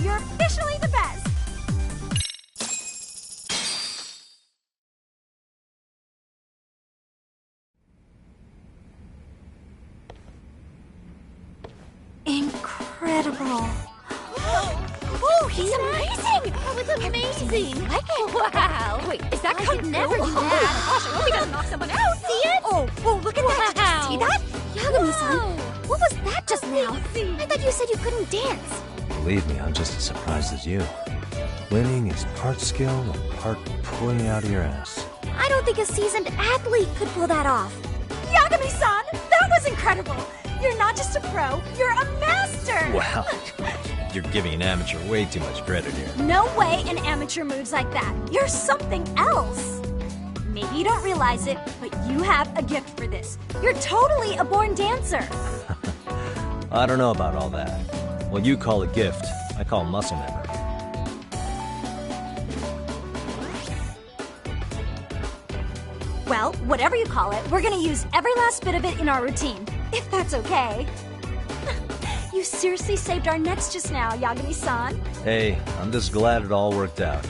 You're officially the best! Incredible. Whoa, He's amazing! That was amazing! Wow! Wait, is that I could never do that. Oh my gosh, I hope he doesn't knock someone out! See it? Oh, look at that! Did you see that? Yagami-san, what was that just now? I thought you said you couldn't dance. Believe me, I'm just as surprised as you. Winning is part skill and part pulling it out of your ass. I don't think a seasoned athlete could pull that off. Yagami-san, that was incredible! You're not just a pro, you're a master! Wow. You're giving an amateur way too much credit here. No way an amateur moves like that. You're something else. Maybe you don't realize it, but you have a gift for this. You're totally a born dancer. I don't know about all that. What you call a gift, I call muscle memory. Well, whatever you call it, we're gonna use every last bit of it in our routine, if that's okay. You seriously saved our necks just now, Yagami-san. Hey, I'm just glad it all worked out.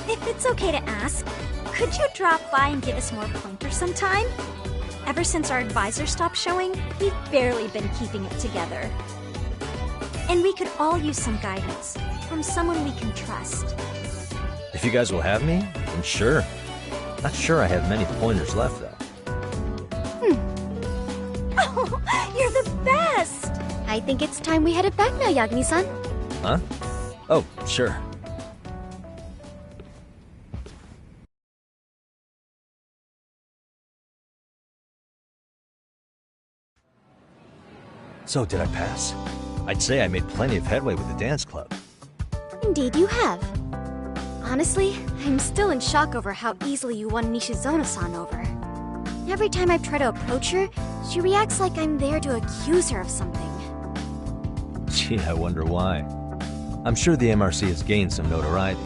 If it's okay to ask, could you drop by and give us more pointers sometime? Ever since our advisor stopped showing, we've barely been keeping it together. And we could all use some guidance from someone we can trust. If you guys will have me, then sure. Not sure I have many pointers left, though. Oh, you're the best! I think it's time we headed back now, Yagami-san. Huh? Oh, sure. So, did I pass? I'd say I made plenty of headway with the dance club. Indeed you have. Honestly, I'm still in shock over how easily you won Nishizono-san over. Every time I try to approach her, she reacts like I'm there to accuse her of something. Gee, I wonder why. I'm sure the MRC has gained some notoriety.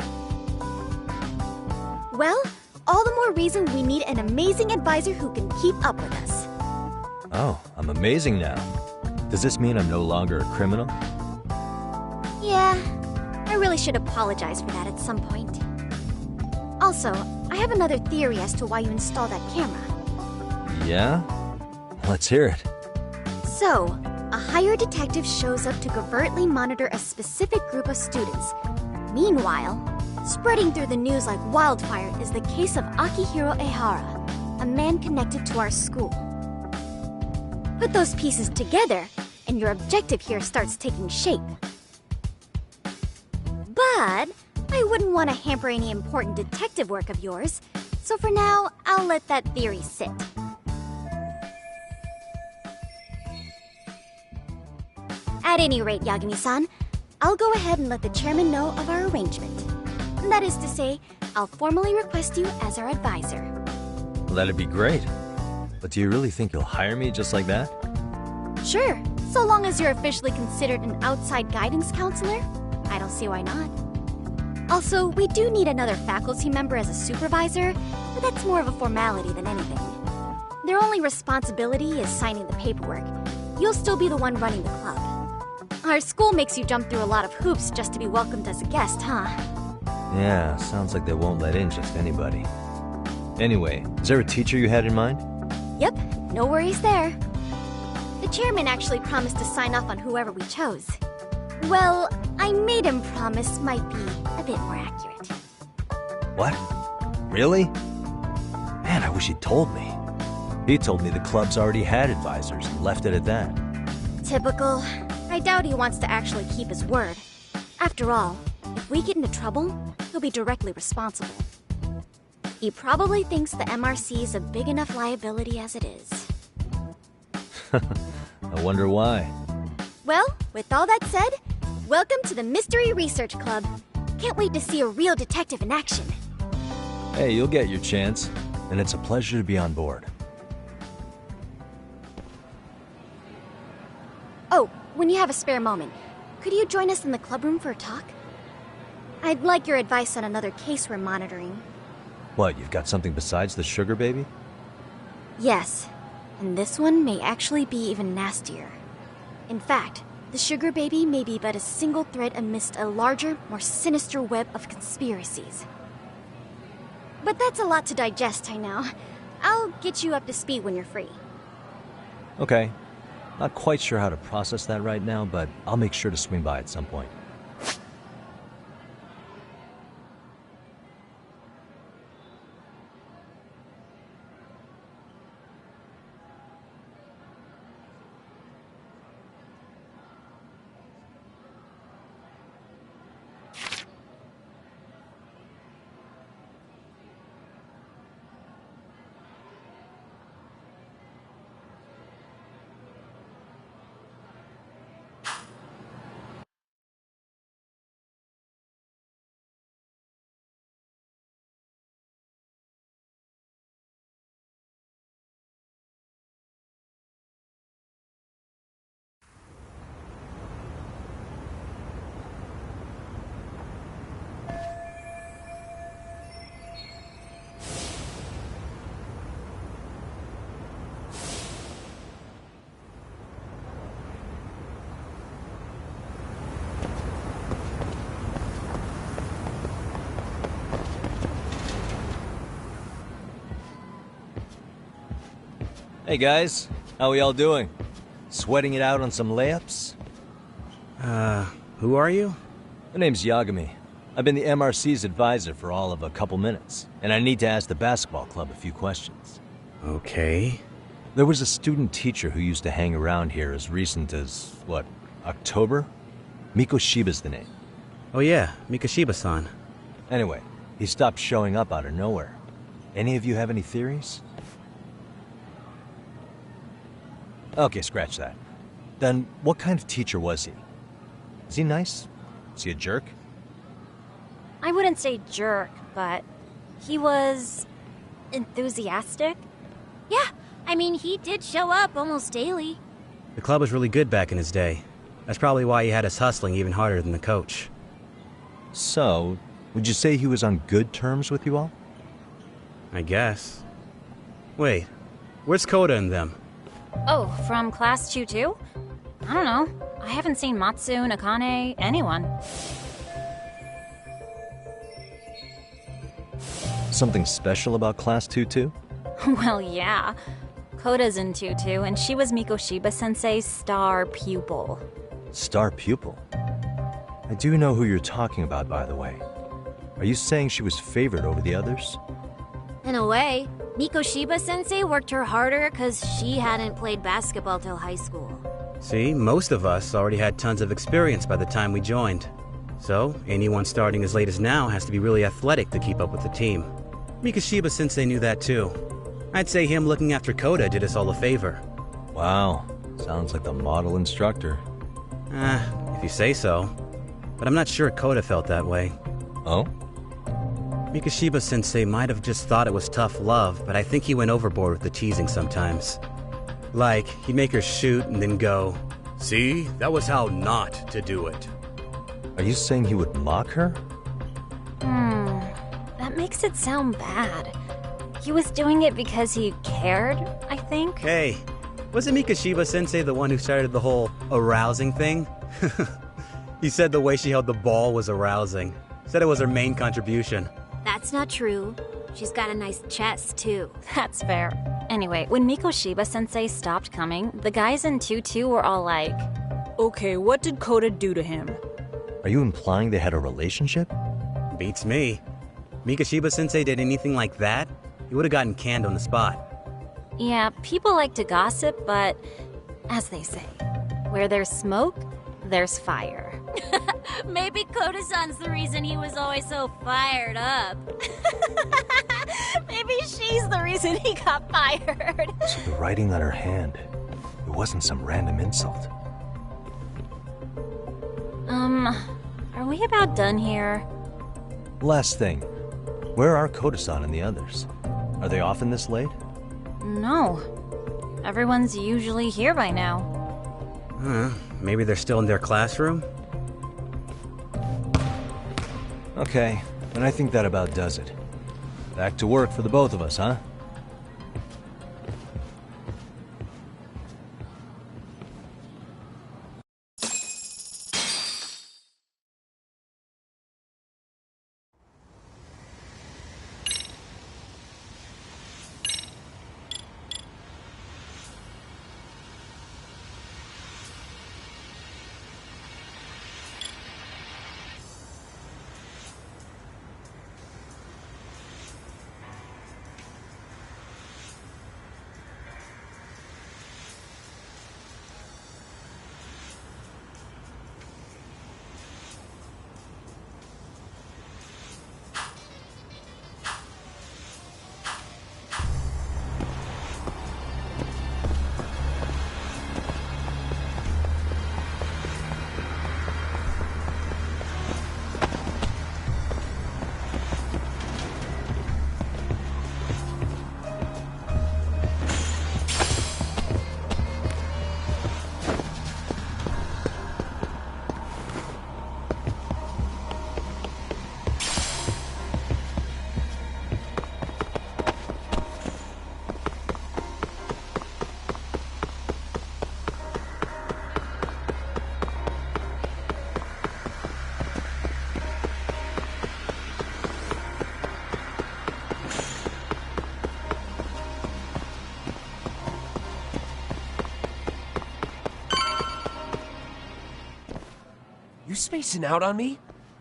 Well, all the more reason we need an amazing advisor who can keep up with us. Oh, I'm amazing now. Does this mean I'm no longer a criminal? Yeah, I really should apologize for that at some point. Also, I have another theory as to why you installed that camera. Yeah? Let's hear it. So, a hired detective shows up to covertly monitor a specific group of students. Meanwhile, spreading through the news like wildfire is the case of Akihiro Ehara, a man connected to our school. Put those pieces together, and your objective here starts taking shape. But I wouldn't want to hamper any important detective work of yours, so for now, I'll let that theory sit. At any rate, Yagami-san, I'll go ahead and let the chairman know of our arrangement. That is to say, I'll formally request you as our advisor. Well, that'd be great. But do you really think you'll hire me just like that? Sure, so long as you're officially considered an outside guidance counselor, I don't see why not. Also, we do need another faculty member as a supervisor, but that's more of a formality than anything. Their only responsibility is signing the paperwork. You'll still be the one running the club. Our school makes you jump through a lot of hoops just to be welcomed as a guest, huh? Yeah, sounds like they won't let in just anybody. Anyway, is there a teacher you had in mind? Yep, no worries there. The chairman actually promised to sign off on whoever we chose. Well, I made him promise might be a bit more accurate. What? Really? Man, I wish he'd told me. He told me the club's already had advisors and left it at that. Typical. I doubt he wants to actually keep his word. After all, if we get into trouble, he'll be directly responsible. He probably thinks the MRC is a big enough liability as it is. I wonder why. Well, with all that said, welcome to the Mystery Research Club. Can't wait to see a real detective in action. Hey, you'll get your chance, and it's a pleasure to be on board. Oh, when you have a spare moment, could you join us in the club room for a talk? I'd like your advice on another case we're monitoring. What, you've got something besides the sugar baby? Yes, and this one may actually be even nastier. In fact, the sugar baby may be but a single thread amidst a larger, more sinister web of conspiracies. But that's a lot to digest, I know. I'll get you up to speed when you're free. Okay. Not quite sure how to process that right now, but I'll make sure to swing by at some point. Hey guys, how we all doing? Sweating it out on some layups? Who are you? My name's Yagami. I've been the MRC's advisor for all of a couple minutes, and I need to ask the basketball club a few questions. Okay. There was a student teacher who used to hang around here as recent as, what, October? Mikoshiba's the name. Oh yeah, Mikoshiba-san. Anyway, he stopped showing up out of nowhere. Any of you have any theories? Okay, scratch that. Then, what kind of teacher was he? Is he nice? Is he a jerk? I wouldn't say jerk, but he was enthusiastic. Yeah, I mean, he did show up almost daily. The club was really good back in his day. That's probably why he had us hustling even harder than the coach. So, would you say he was on good terms with you all? I guess. Wait, where's Koda and them? Oh, from class 2 too? I don't know. I haven't seen Matsu, Nakane, anyone. Something special about Class 2-2? Well, yeah. Koda's in 2-2, and she was Mikoshiba-sensei's star pupil. Star pupil? I do know who you're talking about, by the way. Are you saying she was favored over the others? In a way, Mikoshiba-sensei worked her harder because she hadn't played basketball till high school. See, most of us already had tons of experience by the time we joined. So, anyone starting as late as now has to be really athletic to keep up with the team. Mikoshiba-sensei knew that too. I'd say him looking after Koda did us all a favor. Wow, sounds like the model instructor. If you say so. But I'm not sure Koda felt that way. Oh? Mikoshiba-sensei might have just thought it was tough love, but I think he went overboard with the teasing sometimes. Like, he'd make her shoot and then go, "See, that was how not to do it." Are you saying he would mock her? That makes it sound bad. He was doing it because he cared, I think. Hey, wasn't Mikoshiba-sensei the one who started the whole arousing thing? He said the way she held the ball was arousing. Said it was her main contribution. That's not true. She's got a nice chest, too. That's fair. Anyway, when Mikoshiba-sensei stopped coming, the guys in 2-2 were all like, "Okay, what did Koda do to him?" Are you implying they had a relationship? Beats me. Mikoshiba-sensei did anything like that, he would have gotten canned on the spot. Yeah, people like to gossip, but as they say, where there's smoke, there's fire. Maybe Koda-san's the reason he was always so fired up. Maybe she's the reason he got fired. So the writing on her hand, it wasn't some random insult. Are we about done here? Last thing, where are Koda-san and the others? Are they often this late? No. Everyone's usually here by now. Maybe they're still in their classroom? Okay, and I think that about does it. Back to work for the both of us, huh? You spacing out on me?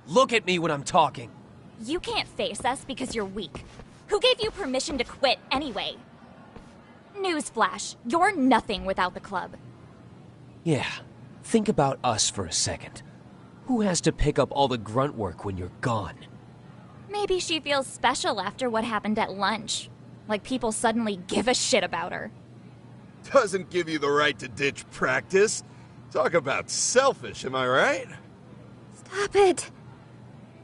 Look at me when I'm talking. You can't face us because you're weak. Who gave you permission to quit anyway? Newsflash, you're nothing without the club. Yeah, think about us for a second. Who has to pick up all the grunt work when you're gone? Maybe she feels special after what happened at lunch. Like people suddenly give a shit about her. Doesn't give you the right to ditch practice. Talk about selfish, am I right? Stop it.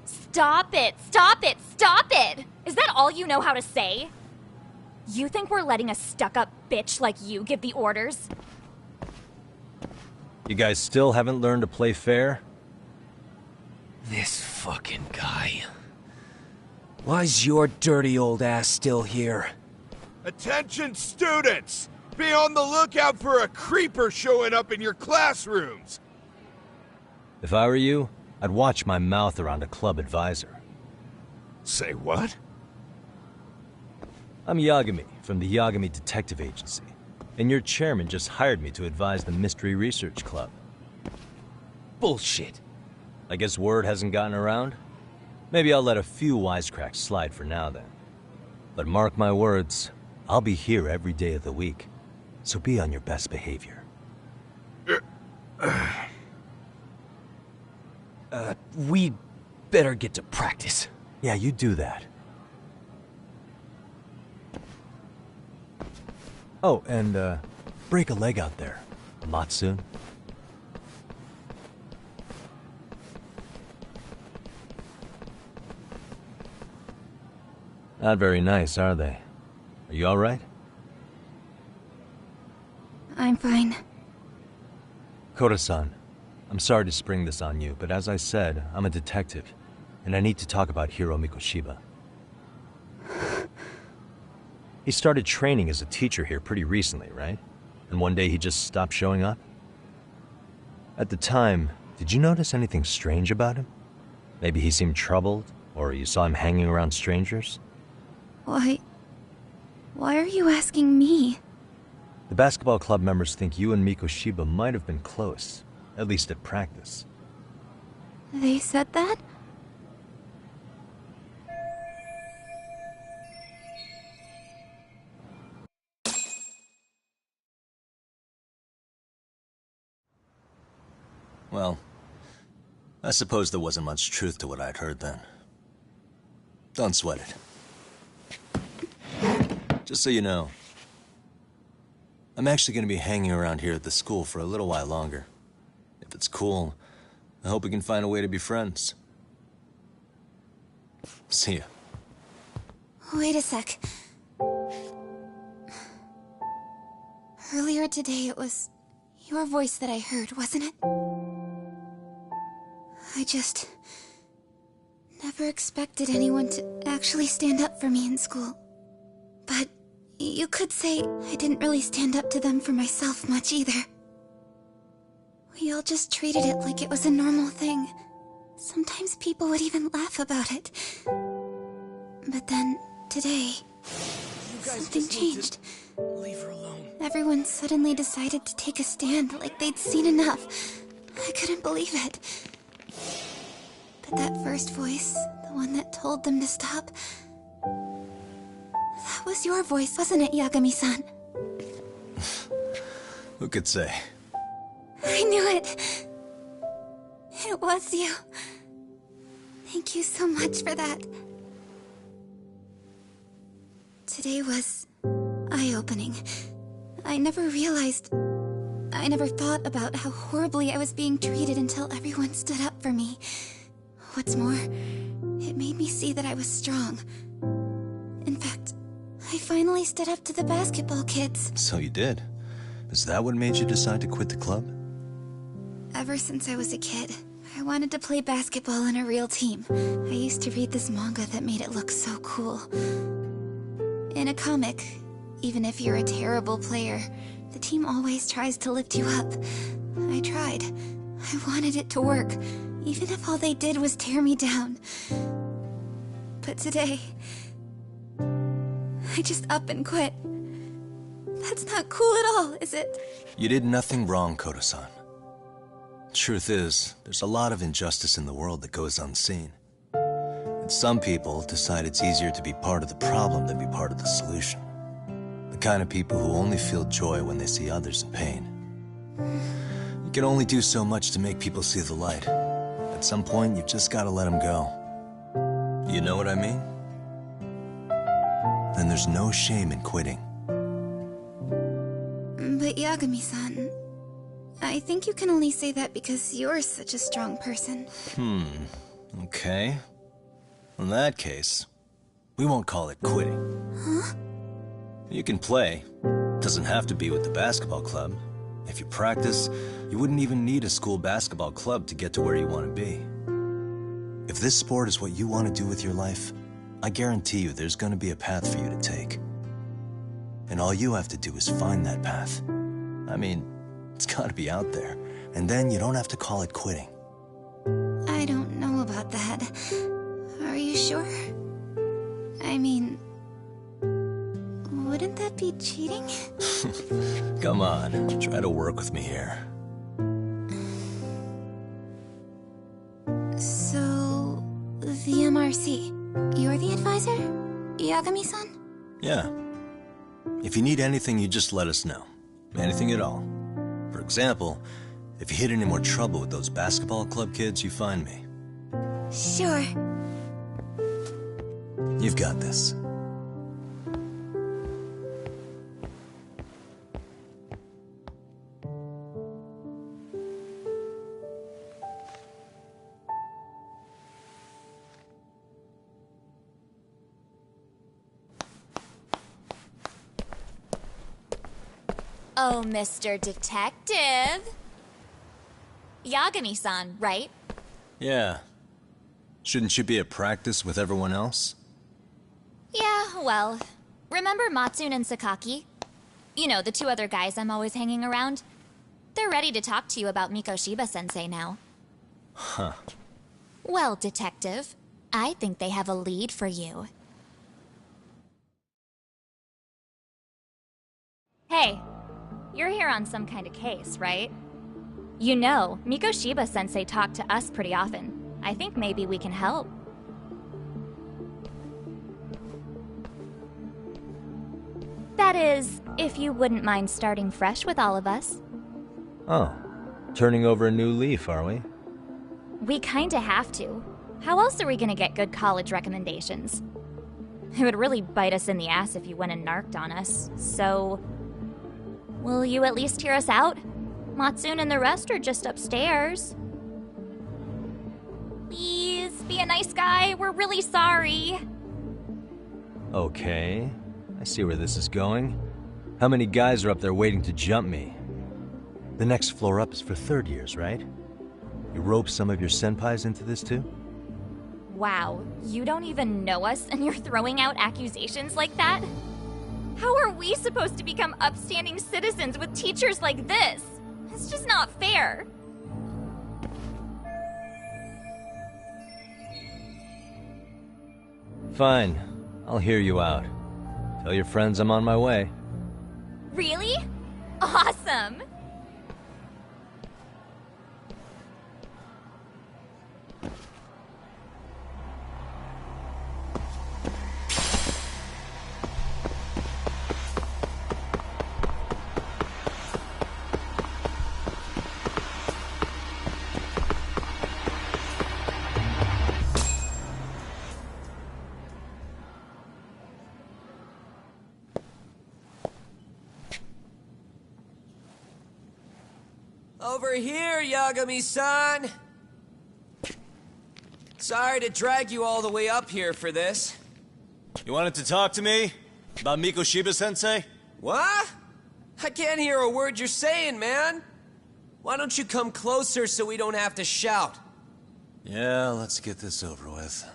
Stop it! Stop it! Stop it! Is that all you know how to say? You think we're letting a stuck-up bitch like you give the orders? You guys still haven't learned to play fair? This fucking guy. Why's your dirty old ass still here? Attention students! Be on the lookout for a creeper showing up in your classrooms! If I were you, I'd watch my mouth around a club advisor. Say what? I'm Yagami, from the Yagami Detective Agency, and your chairman just hired me to advise the Mystery Research Club. Bullshit. I guess word hasn't gotten around? Maybe I'll let a few wisecracks slide for now then. But mark my words, I'll be here every day of the week, so be on your best behavior. We better get to practice. Yeah, you do that. Oh, and, break a leg out there. A lot soon. Not very nice, are they? Are you alright? I'm fine. Koda-san, I'm sorry to spring this on you, but as I said, I'm a detective, and I need to talk about Hiro Mikoshiba. He started training as a teacher here pretty recently, right? And one day he just stopped showing up? At the time, did you notice anything strange about him? Maybe he seemed troubled, or you saw him hanging around strangers? Why are you asking me? The basketball club members think you and Mikoshiba might have been close, at least at practice. They said that? Well, I suppose there wasn't much truth to what I'd heard then. Don't sweat it. Just so you know, I'm actually going to be hanging around here at the school for a little while longer. If it's cool, I hope we can find a way to be friends. See ya. Wait a sec. Earlier today, it was your voice that I heard, wasn't it? I just never expected anyone to actually stand up for me in school. But you could say I didn't really stand up to them for myself much either. We all just treated it like it was a normal thing. Sometimes people would even laugh about it. But then, today, something changed. Leave her alone. Everyone suddenly decided to take a stand like they'd seen enough. I couldn't believe it. But that first voice, the one that told them to stop, that was your voice, wasn't it, Yagami-san? Who could say? I knew it. It was you. Thank you so much for that. Today was eye-opening. I never thought about how horribly I was being treated until everyone stood up for me. What's more, it made me see that I was strong. In fact, I finally stood up to the basketball kids. So you did. Is that what made you decide to quit the club? Ever since I was a kid, I wanted to play basketball on a real team. I used to read this manga that made it look so cool. In a comic, even if you're a terrible player, the team always tries to lift you up. I tried. I wanted it to work, even if all they did was tear me down. But today, I just up and quit. That's not cool at all, is it? You did nothing wrong, Koda-san. Truth is, there's a lot of injustice in the world that goes unseen. And some people decide it's easier to be part of the problem than be part of the solution. The kind of people who only feel joy when they see others in pain. You can only do so much to make people see the light. At some point, you've just gotta let them go. You know what I mean? Then there's no shame in quitting. But Yagami-san, I think you can only say that because you're such a strong person. Okay. In that case, we won't call it quitting. Huh? You can play. Doesn't have to be with the basketball club. If you practice, you wouldn't even need a school basketball club to get to where you want to be. If this sport is what you want to do with your life, I guarantee you there's going to be a path for you to take. And all you have to do is find that path. I mean, it's got to be out there. And then you don't have to call it quitting. I don't know about that. Are you sure? I mean, wouldn't that be cheating? Come on, try to work with me here. So, the MRC, you're the advisor? Yagami-san? Yeah. If you need anything, you just let us know. Anything at all. For example, if you hit any more trouble with those basketball club kids, you find me. Sure. You've got this. Oh, Mr. Detective. Yagami-san, right? Yeah. Shouldn't you be at practice with everyone else? Yeah, well, remember Matsune and Sakaki? You know, the two other guys I'm always hanging around? They're ready to talk to you about Mikoshiba-sensei now. Huh. Well, Detective, I think they have a lead for you. Hey, you're here on some kind of case, right? You know, Mikoshiba-sensei talked to us pretty often. I think maybe we can help. That is, if you wouldn't mind starting fresh with all of us. Oh, turning over a new leaf, are we? We kinda have to. How else are we gonna get good college recommendations? It would really bite us in the ass if you went and narked on us, so... Will you at least hear us out? Matsune and the rest are just upstairs. Please, be a nice guy. We're really sorry. Okay, I see where this is going. How many guys are up there waiting to jump me? The next floor up is for third years, right? You rope some of your senpais into this too? Wow, you don't even know us and you're throwing out accusations like that? How are we supposed to become upstanding citizens with teachers like this? It's just not fair. Fine, I'll hear you out. Tell your friends I'm on my way. Really? Awesome! Over here, Yagami-san! Sorry to drag you all the way up here for this. You wanted to talk to me? About Mikoshiba-sensei? What? I can't hear a word you're saying, man! Why don't you come closer so we don't have to shout? Yeah, let's get this over with.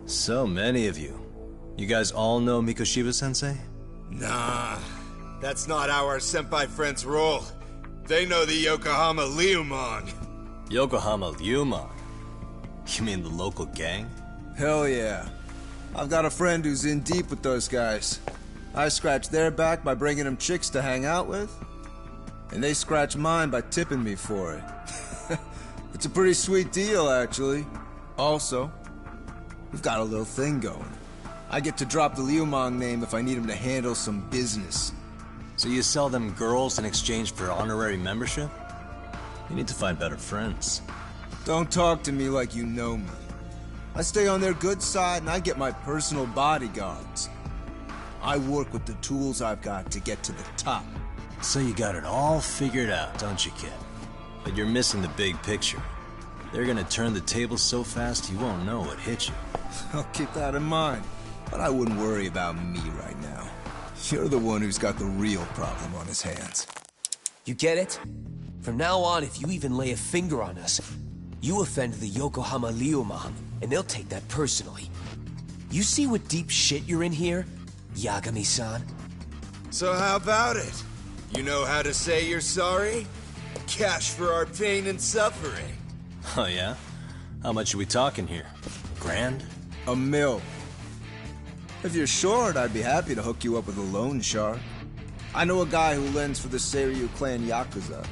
So many of you. You guys all know Mikoshiba-sensei? Nah, that's not how our senpai friends roll. They know the Yokohama Leomon. Yokohama Ryuma? You mean the local gang? Hell yeah. I've got a friend who's in deep with those guys. I scratch their back by bringing them chicks to hang out with, and they scratch mine by tipping me for it. It's a pretty sweet deal, actually. Also, we've got a little thing going. I get to drop the Liumang name if I need him to handle some business. So you sell them girls in exchange for honorary membership? You need to find better friends. Don't talk to me like you know me. I stay on their good side and I get my personal bodyguards. I work with the tools I've got to get to the top. So you got it all figured out, don't you, kid? But you're missing the big picture. They're gonna turn the tables so fast you won't know what hit you. I'll keep that in mind. But I wouldn't worry about me right now. You're the one who's got the real problem on his hands. You get it? From now on, if you even lay a finger on us, you offend the Yokohama Liumang, and they'll take that personally. You see what deep shit you're in here, Yagami-san? So how about it? You know how to say you're sorry? Cash for our pain and suffering. Oh yeah? How much are we talking here? $1,000? $1 million. If you're short, I'd be happy to hook you up with a loan shark. I know a guy who lends for the Seiryu clan Yakuza.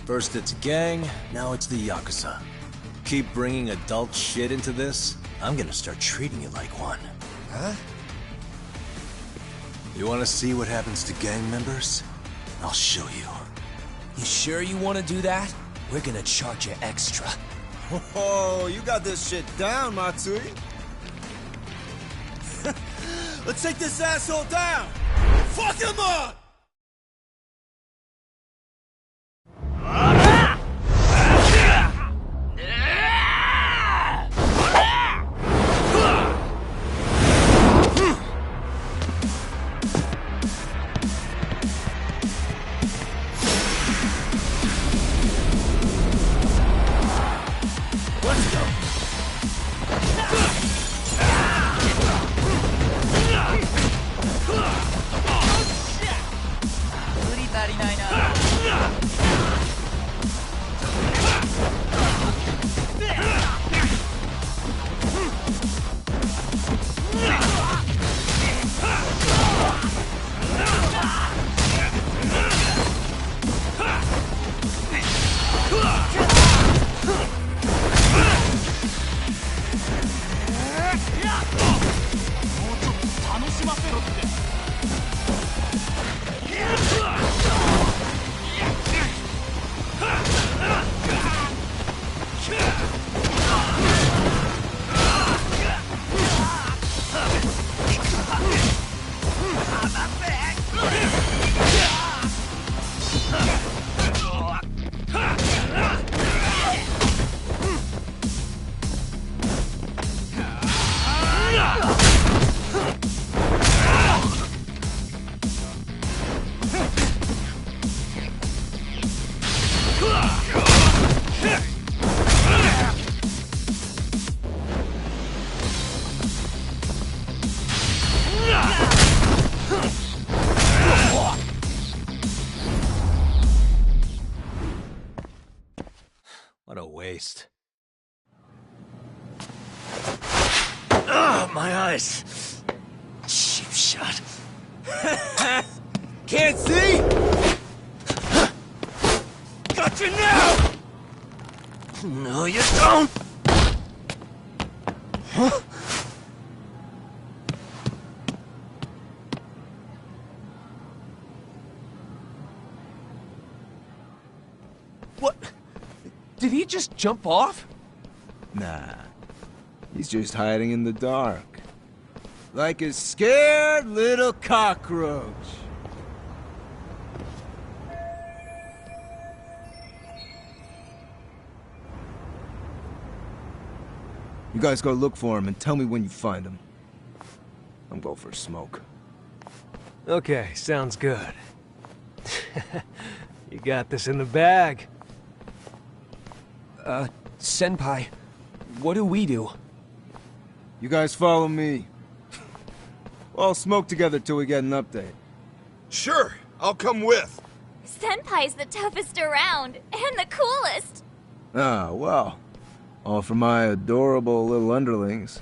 First it's a gang, now it's the Yakuza. Keep bringing adult shit into this, I'm gonna start treating you like one. Huh? You wanna see what happens to gang members? I'll show you. You sure you want to do that? We're gonna charge you extra. Oh, you got this shit down, Matsui. Let's take this asshole down! Fuck him up! What a waste. Ugh, my eyes! Cheap shot. Can't see? Got you now! No, you don't! Huh? What? Did he just jump off? Nah. He's just hiding in the dark. Like a scared little cockroach. You guys go look for him and tell me when you find him. I'm going for a smoke. Okay, sounds good. You got this in the bag. Senpai, what do we do? You guys follow me. We'll all smoke together till we get an update. Sure, I'll come with. Senpai's the toughest around, and the coolest. Ah, well. All for my adorable little underlings.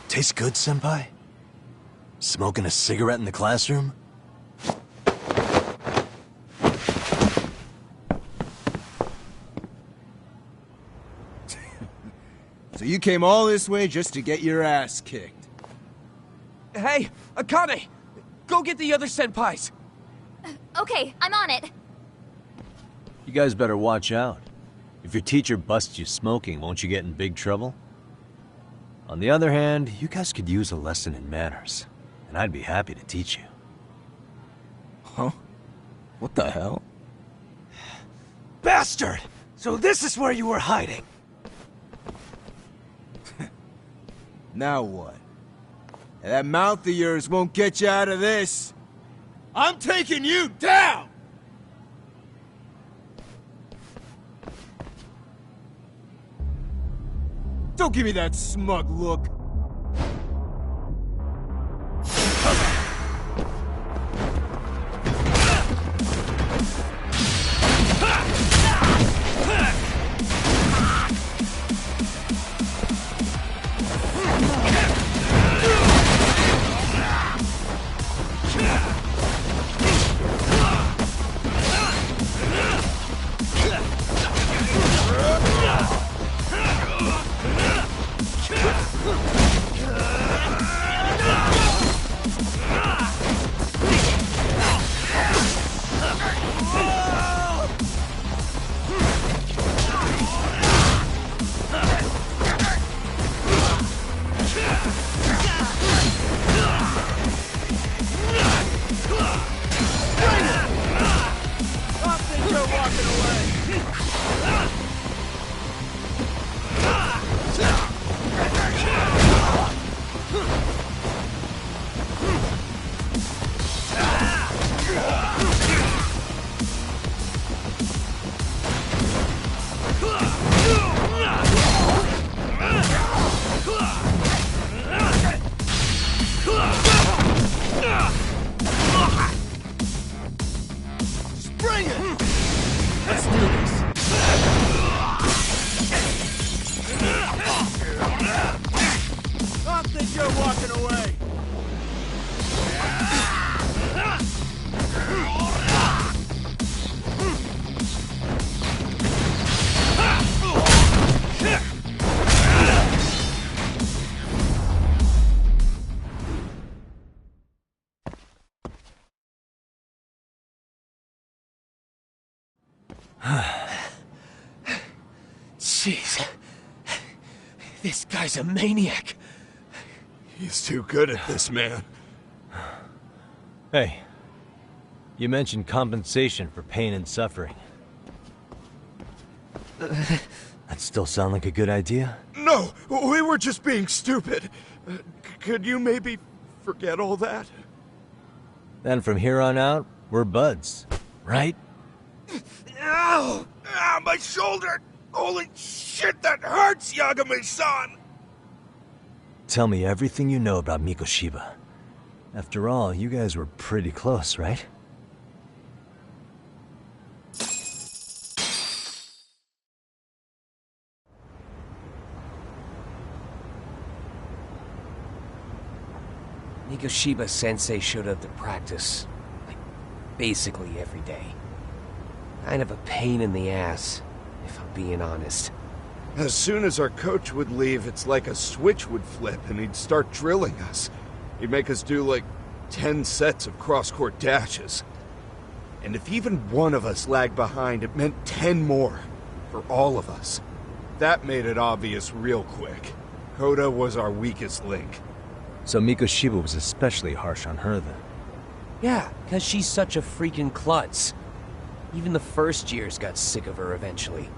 Tastes good, Senpai? Smoking a cigarette in the classroom? So you came all this way just to get your ass kicked? Hey, Akane! Go get the other senpais! Okay, I'm on it. You guys better watch out. If your teacher busts you smoking, won't you get in big trouble? On the other hand, you guys could use a lesson in manners, and I'd be happy to teach you. Huh? What the hell? Bastard! So this is where you were hiding. Now what? That mouth of yours won't get you out of this. I'm taking you down! Don't give me that smug look. Jeez. This guy's a maniac. He's too good at this, man. Hey, you mentioned compensation for pain and suffering. That still sound like a good idea? No, we were just being stupid. Could you maybe forget all that? Then from here on out, we're buds, right? Ow! Ah, my shoulder! Holy shit, that hurts, Yagami-san! Tell me everything you know about Mikoshiba. After all, you guys were pretty close, right? Mikoshiba-sensei showed up to practice, like, basically every day. Kind of a pain in the ass, if I'm being honest. As soon as our coach would leave, it's like a switch would flip and he'd start drilling us. He'd make us do like 10 sets of cross-court dashes. And if even one of us lagged behind, it meant 10 more. For all of us. That made it obvious real quick. Koda was our weakest link. So Mikoshiba was especially harsh on her then? Yeah, because she's such a freaking klutz. Even the first years got sick of her eventually.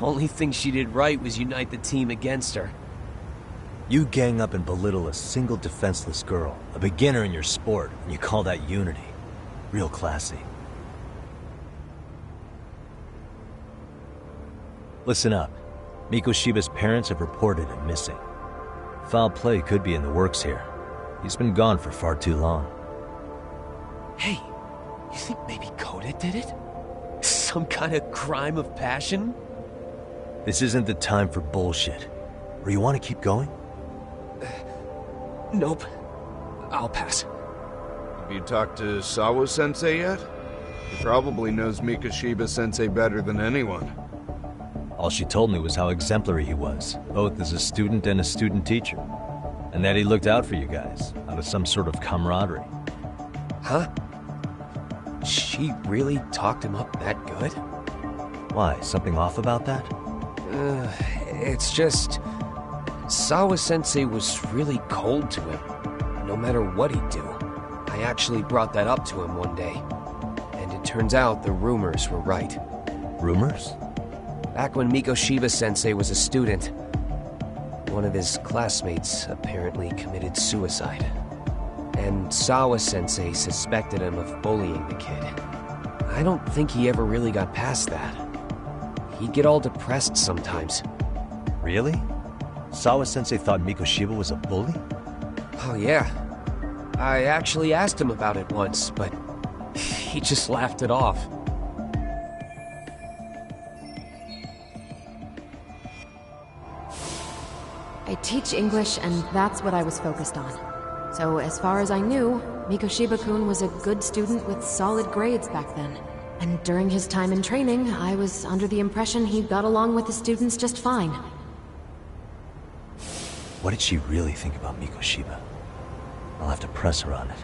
Only thing she did right was unite the team against her. You gang up and belittle a single defenseless girl, a beginner in your sport, and you call that unity. Real classy. Listen up. Mikoshiba's parents have reported him missing. Foul play could be in the works here. He's been gone for far too long. Hey, you think maybe Koda did it? Some kind of crime of passion? This isn't the time for bullshit. Or you want to keep going? Nope. I'll pass. Have you talked to Sawa-sensei yet? He probably knows Mikoshiba-sensei better than anyone. All she told me was how exemplary he was, both as a student and a student teacher. And that he looked out for you guys, out of some sort of camaraderie. Huh? She really talked him up that good? Why, something off about that? It's just... Sawa-sensei was really cold to him, no matter what he'd do. I actually brought that up to him one day. And it turns out the rumors were right. Rumors? Back when Mikoshiba-sensei was a student, one of his classmates apparently committed suicide. And Sawa-sensei suspected him of bullying the kid. I don't think he ever really got past that. He'd get all depressed sometimes. Really? Sawa-sensei thought Mikoshiba was a bully? Oh yeah. I actually asked him about it once, but he just laughed it off. I teach English, and that's what I was focused on. So as far as I knew, Mikoshiba-kun was a good student with solid grades back then. And during his time in training, I was under the impression he got along with the students just fine. What did she really think about Mikoshiba? I'll have to press her on it.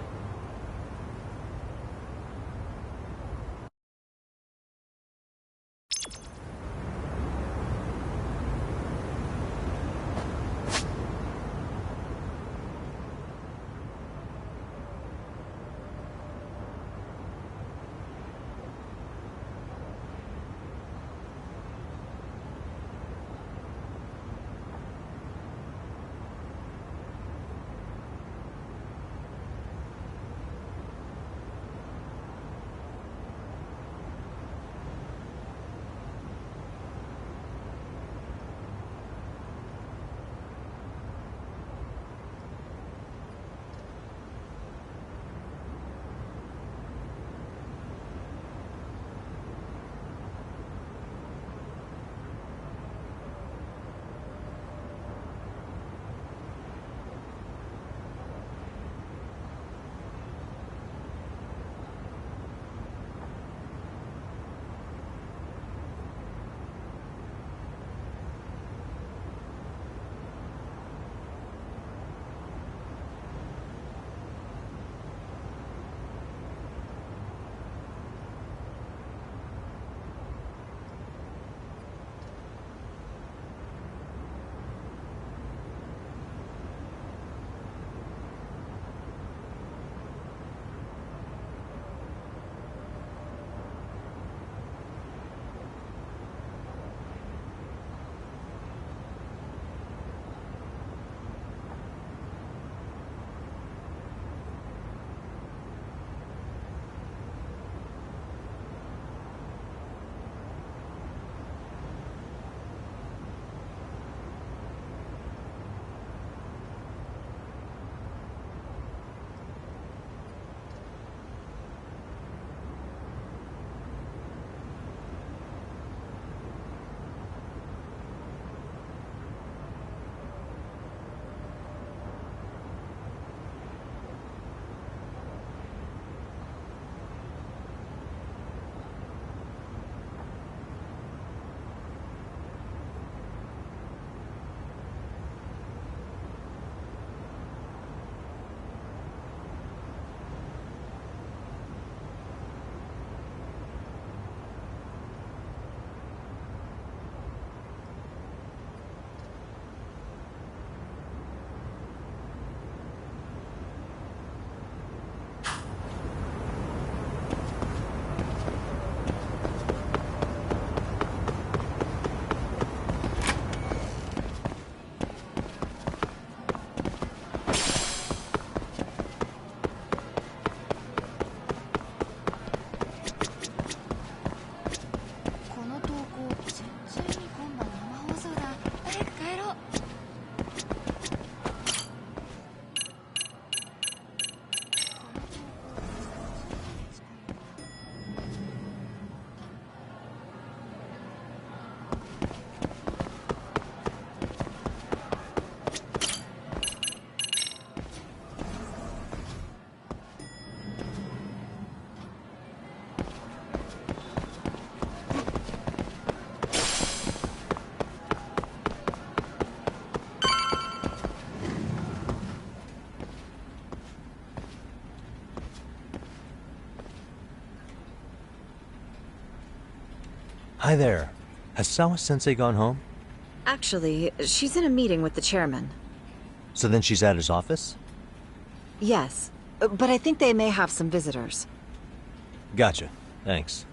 Hi there. Has Sawa-sensei gone home? Actually, she's in a meeting with the chairman. So then she's at his office? Yes, but I think they may have some visitors. Gotcha. Thanks.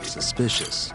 Suspicious.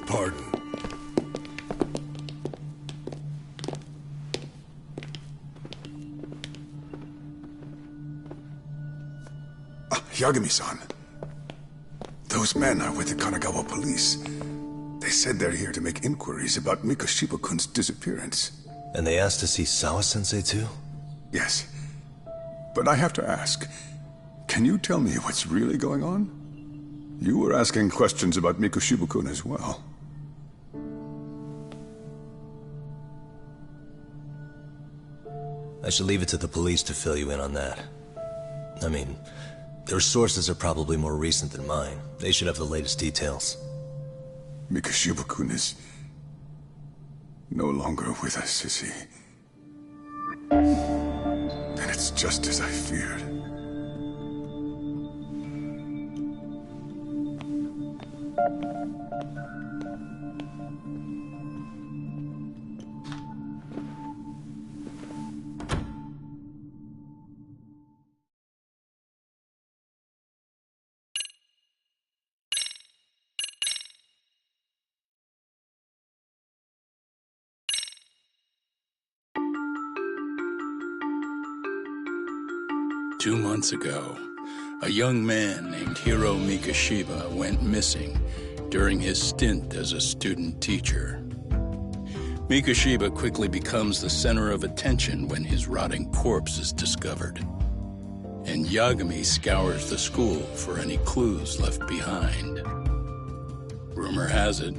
Pardon. Yagami-san. Those men are with the Kanagawa police. They said they're here to make inquiries about Mikoshiba-kun's disappearance. And they asked to see Sawa-sensei too? Yes. But I have to ask, can you tell me what's really going on? You were asking questions about Mikoshiba-kun as well. I should leave it to the police to fill you in on that. I mean, their sources are probably more recent than mine. They should have the latest details. Mikoshiba-kun is no longer with us, is he? Then it's just as I feared. Two months ago, a young man named Hiro Mikoshiba went missing during his stint as a student teacher. Mikoshiba quickly becomes the center of attention when his rotting corpse is discovered. And Yagami scours the school for any clues left behind. Rumor has it,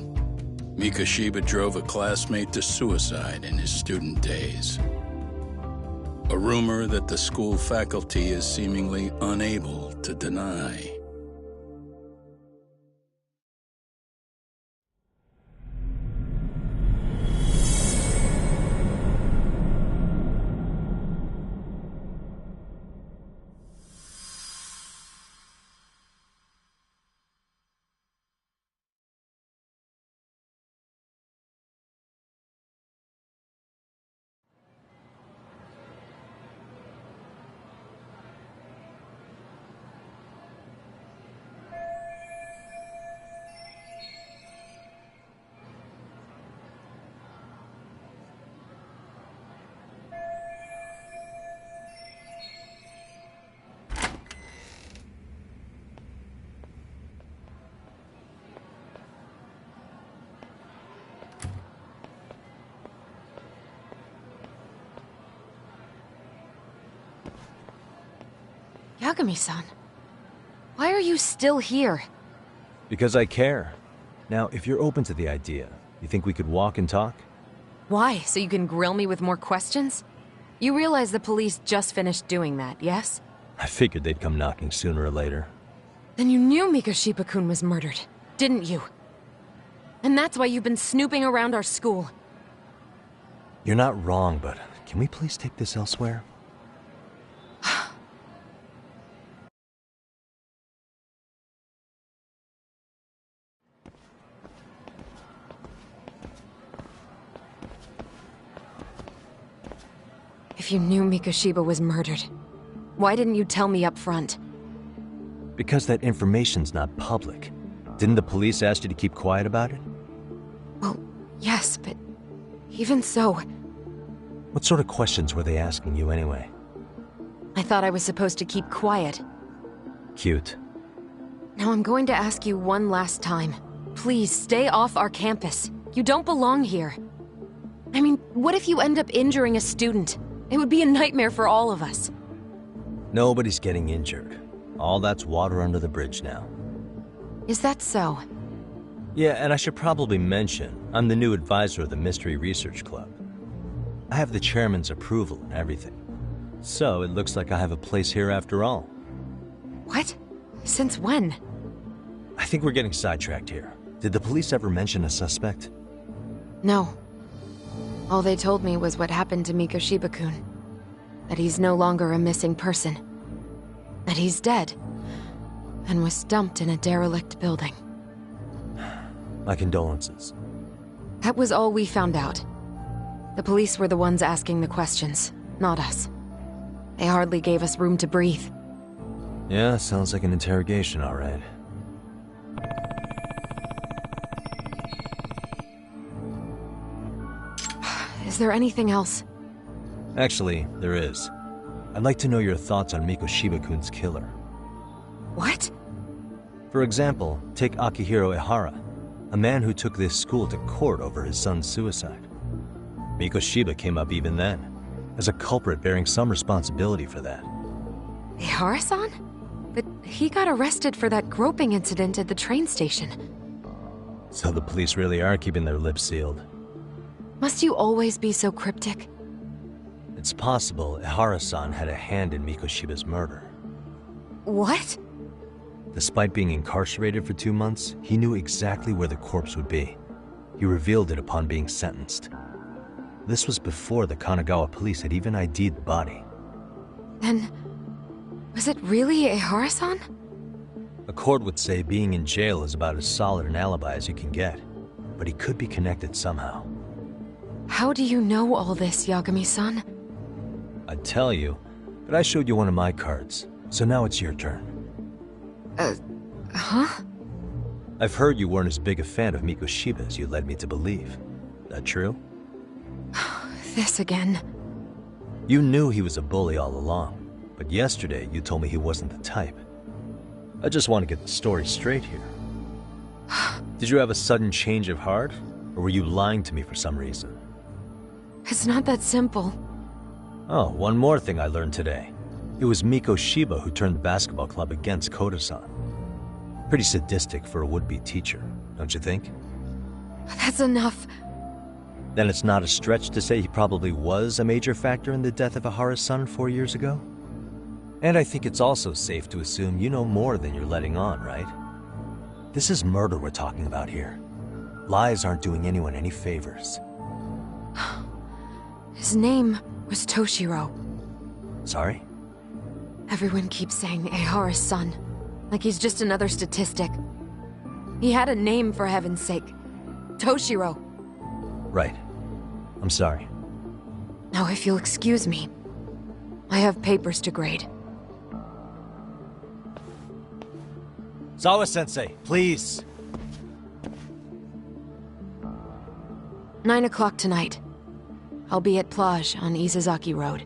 Mikoshiba drove a classmate to suicide in his student days. A rumor that the school faculty is seemingly unable to deny. Yagami-san, why are you still here? Because I care. Now, if you're open to the idea, you think we could walk and talk? Why? So you can grill me with more questions? You realize the police just finished doing that, yes? I figured they'd come knocking sooner or later. Then you knew Mikoshiba-kun was murdered, didn't you? And that's why you've been snooping around our school. You're not wrong, but can we please take this elsewhere? If you knew Mikoshiba was murdered, why didn't you tell me up front? Because that information's not public. Didn't the police ask you to keep quiet about it? Well, yes, but even so... What sort of questions were they asking you anyway? I thought I was supposed to keep quiet. Cute. Now I'm going to ask you one last time. Please, stay off our campus. You don't belong here. I mean, what if you end up injuring a student? It would be a nightmare for all of us. Nobody's getting injured. All that's water under the bridge now. Is that so? Yeah, and I should probably mention, I'm the new advisor of the Mystery Research Club. I have the chairman's approval and everything. So it looks like I have a place here after all. What? Since when? I think we're getting sidetracked here. Did the police ever mention a suspect? No. All they told me was what happened to Mikoshiba-kun. That he's no longer a missing person. That he's dead. And was dumped in a derelict building. My condolences. That was all we found out. The police were the ones asking the questions, not us. They hardly gave us room to breathe. Yeah, sounds like an interrogation, all right. Is there anything else? Actually, there is. I'd like to know your thoughts on Mikoshiba-kun's killer. What? For example, take Akihiro Ehara, a man who took this school to court over his son's suicide. Mikoshiba came up even then, as a culprit bearing some responsibility for that. Ehara-san? But he got arrested for that groping incident at the train station. So the police really are keeping their lips sealed. Must you always be so cryptic? It's possible Ehara-san had a hand in Mikoshiba's murder. What? Despite being incarcerated for 2 months, he knew exactly where the corpse would be. He revealed it upon being sentenced. This was before the Kanagawa police had even ID'd the body. Then, was it really Ehara-san? A court would say being in jail is about as solid an alibi as you can get, but he could be connected somehow. How do you know all this, Yagami-san? I'd tell you, but I showed you one of my cards, so now it's your turn. Huh? I've heard you weren't as big a fan of Mikoshiba as you led me to believe. That true? This again. You knew he was a bully all along, but yesterday you told me he wasn't the type. I just want to get the story straight here. Did you have a sudden change of heart, or were you lying to me for some reason? It's not that simple. Oh, one more thing I learned today. It was Mikoshiba who turned the basketball club against Koda-san. Pretty sadistic for a would-be teacher, don't you think? That's enough. Then it's not a stretch to say he probably was a major factor in the death of Ehara's son 4 years ago? And I think it's also safe to assume you know more than you're letting on, right? This is murder we're talking about here. Lies aren't doing anyone any favors. His name was Toshiro. Sorry? Everyone keeps saying Ehara's son, like he's just another statistic. He had a name, for heaven's sake. Toshiro. Right. I'm sorry. Now, if you'll excuse me, I have papers to grade. Zawa-sensei, please. 9 o'clock tonight. I'll be at Plage on Isazaki Road.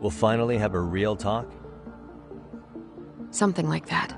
We'll finally have a real talk? Something like that.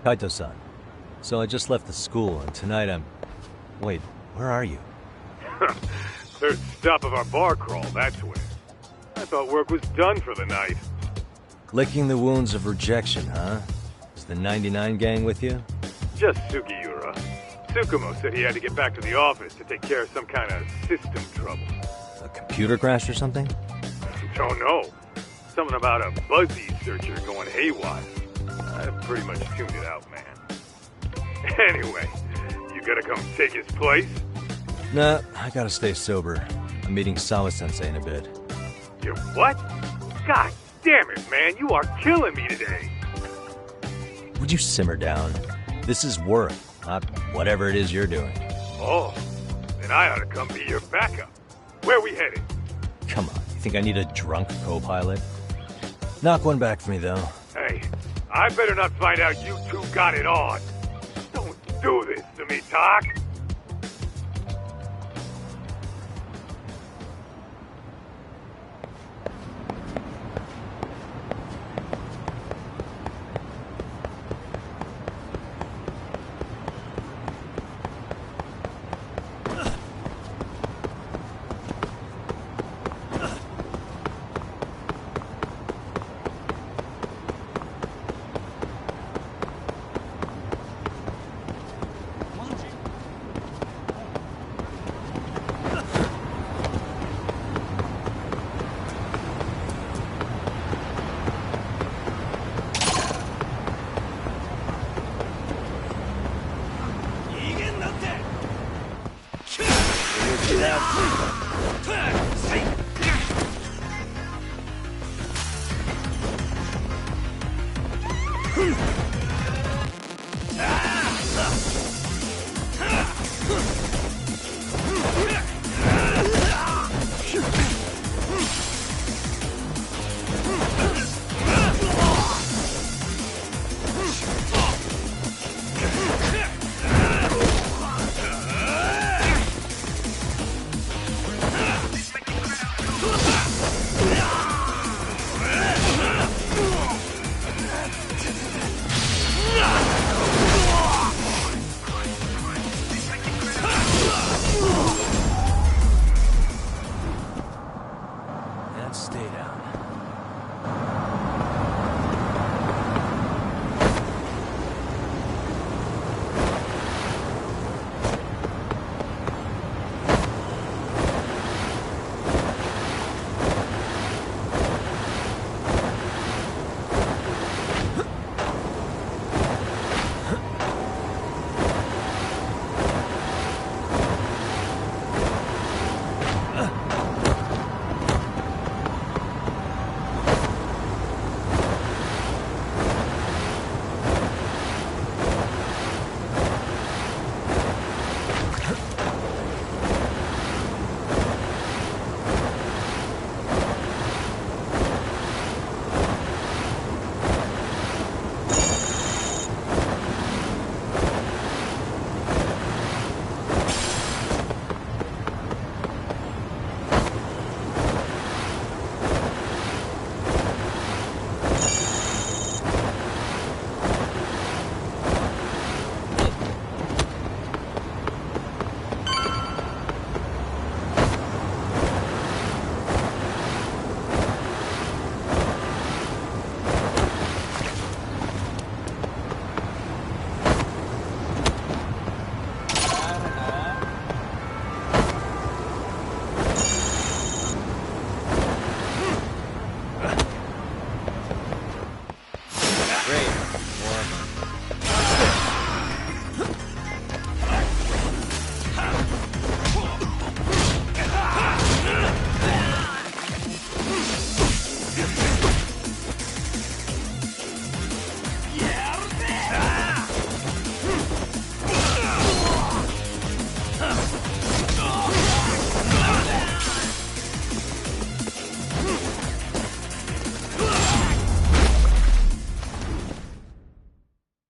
Kaito-san. So I just left the school, and tonight I'm... Wait, where are you? Third stop of our bar crawl, that's where. I thought work was done for the night. Licking the wounds of rejection, huh? Is the 99 gang with you? Just Sugiura. Tsukumo said he had to get back to the office to take care of some kind of system trouble. A computer crash or something? Don't know. Something about a Buzzy searcher going haywire. I pretty much tuned it out, man. Anyway, you gonna come take his place? Nah, I gotta stay sober. I'm meeting Sawa-sensei in a bit. You what? God damn it, man, you are killing me today. Would you simmer down? This is work, not whatever it is you're doing. Oh, then I ought to come be your backup. Where we headed? Come on, You think I need a drunk co-pilot? Knock one back for me, though. Hey, I better not find out you two got it on. Don't do this to me, Doc.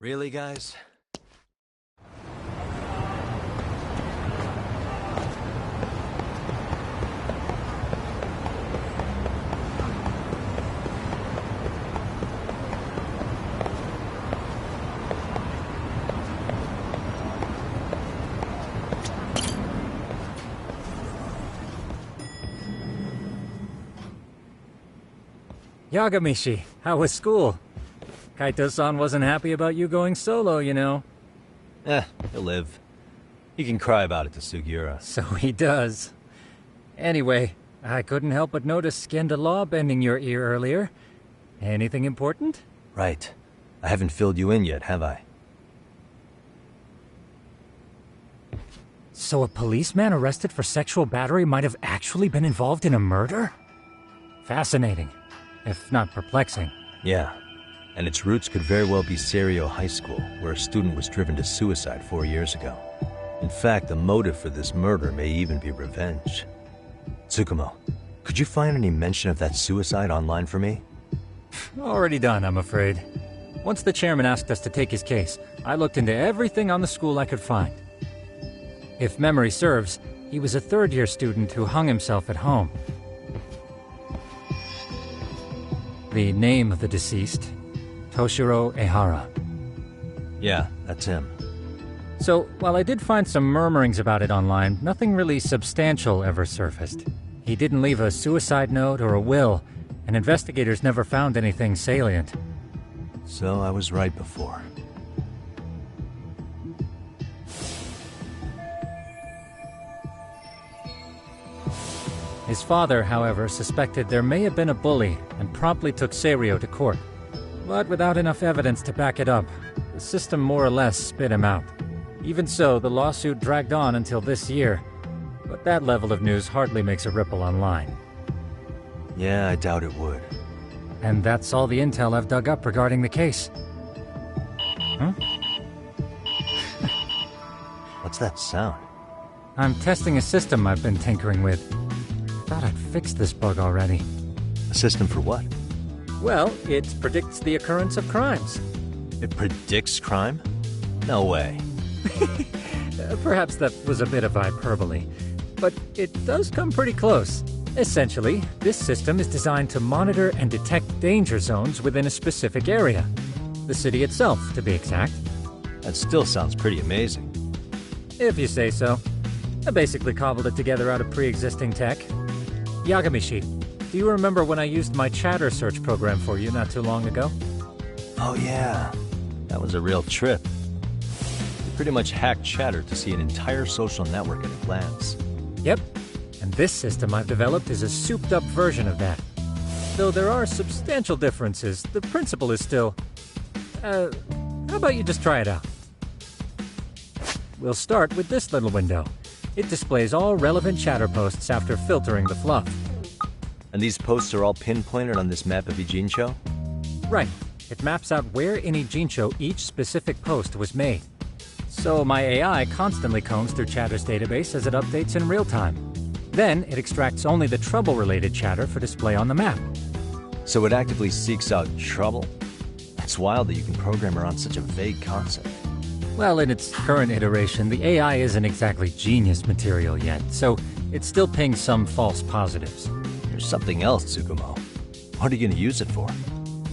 Really, guys? Yagamishi, how was school? Kaito-san wasn't happy about you going solo, you know. He'll live. He can cry about it to Sugiura. So he does. Anyway, I couldn't help but notice Skenda Law bending your ear earlier. Anything important? Right. I haven't filled you in yet, have I? So a policeman arrested for sexual battery might have actually been involved in a murder? Fascinating, if not perplexing. Yeah. And its roots could very well be Serio High School, where a student was driven to suicide 4 years ago. In fact, the motive for this murder may even be revenge. Tsukumo, Could you find any mention of that suicide online for me? Already done, I'm afraid. Once the chairman asked us to take his case, I looked into everything on the school I could find. If memory serves, he was a third-year student who hung himself at home. The name of the deceased, Toshiro Ehara. Yeah, that's him. So, while I did find some murmurings about it online, nothing really substantial ever surfaced. He didn't leave a suicide note or a will, and investigators never found anything salient. So I was right before. His father, however, suspected there may have been a bully and promptly took Serio to court. But without enough evidence to back it up, the system more or less spit him out. Even so, the lawsuit dragged on until this year. But that level of news hardly makes a ripple online. Yeah, I doubt it would. And that's all the intel I've dug up regarding the case. Huh? What's that sound? I'm testing a system I've been tinkering with. Thought I'd fixed this bug already. A system for what? Well, it predicts the occurrence of crimes. It predicts crime? No way. Perhaps that was a bit of hyperbole, but it does come pretty close. Essentially, this system is designed to monitor and detect danger zones within a specific area. The city itself, to be exact. That still sounds pretty amazing. If you say so. I basically cobbled it together out of pre-existing tech. Yagamishi, do you remember when I used my chatter search program for you not too long ago? Oh yeah, that was a real trip. You pretty much hacked Chatter to see an entire social network at a glance. Yep, and this system I've developed is a souped-up version of that. Though there are substantial differences, the principle is still... how about you just try it out? We'll start with this little window. It displays all relevant chatter posts after filtering the fluff. And these posts are all pinpointed on this map of Ijincho? Right. It maps out where in Ijincho each specific post was made. So my AI constantly combs through Chatter's database as it updates in real time. Then it extracts only the trouble-related chatter for display on the map. So it actively seeks out trouble? It's wild that you can program around such a vague concept. Well, in its current iteration, the AI isn't exactly genius material yet, so it still pings some false positives. There's something else, Tsukumo. What are you going to use it for?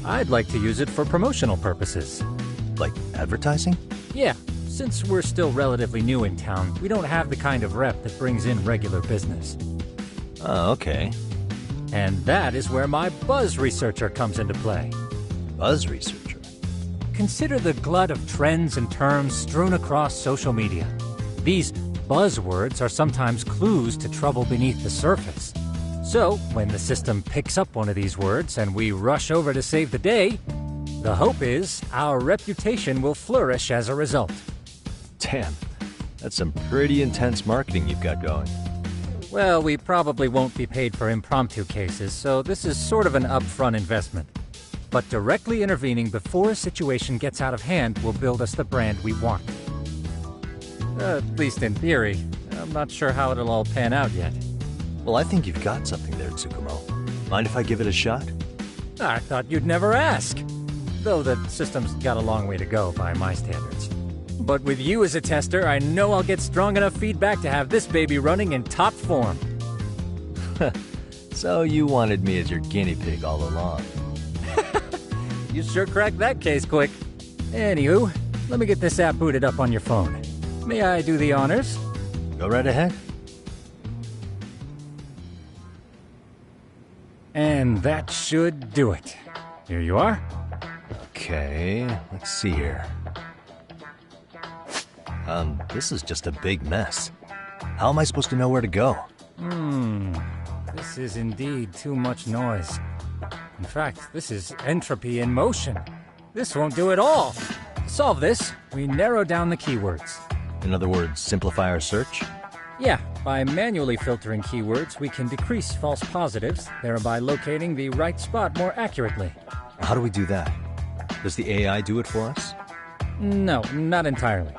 I'd like to use it for promotional purposes. Like advertising? Yeah, since we're still relatively new in town, we don't have the kind of rep that brings in regular business. Oh, okay. And that is where my buzz researcher comes into play. Buzz researcher? Consider the glut of trends and terms strewn across social media. These buzzwords are sometimes clues to trouble beneath the surface. So, when the system picks up one of these words and we rush over to save the day, the hope is our reputation will flourish as a result. Damn, that's some pretty intense marketing you've got going. Well, we probably won't be paid for impromptu cases, so this is sort of an upfront investment. But directly intervening before a situation gets out of hand will build us the brand we want. At least in theory. I'm not sure how it'll all pan out yet. Well, I think you've got something there, Tsukumo. Mind if I give it a shot? I thought you'd never ask. Though the system's got a long way to go by my standards. But with you as a tester, I know I'll get strong enough feedback to have this baby running in top form. So you wanted me as your guinea pig all along. You sure cracked that case quick. Anywho, let me get this app booted up on your phone. May I do the honors? Go right ahead. And that should do it. Here you are. Okay, let's see here. This is just a big mess. How am I supposed to know where to go? This is indeed too much noise. In fact, this is entropy in motion. This won't do it all. To solve this, we narrow down the keywords. In other words, simplify our search? Yeah, by manually filtering keywords, we can decrease false positives, thereby locating the right spot more accurately. How do we do that? Does the AI do it for us? No, not entirely.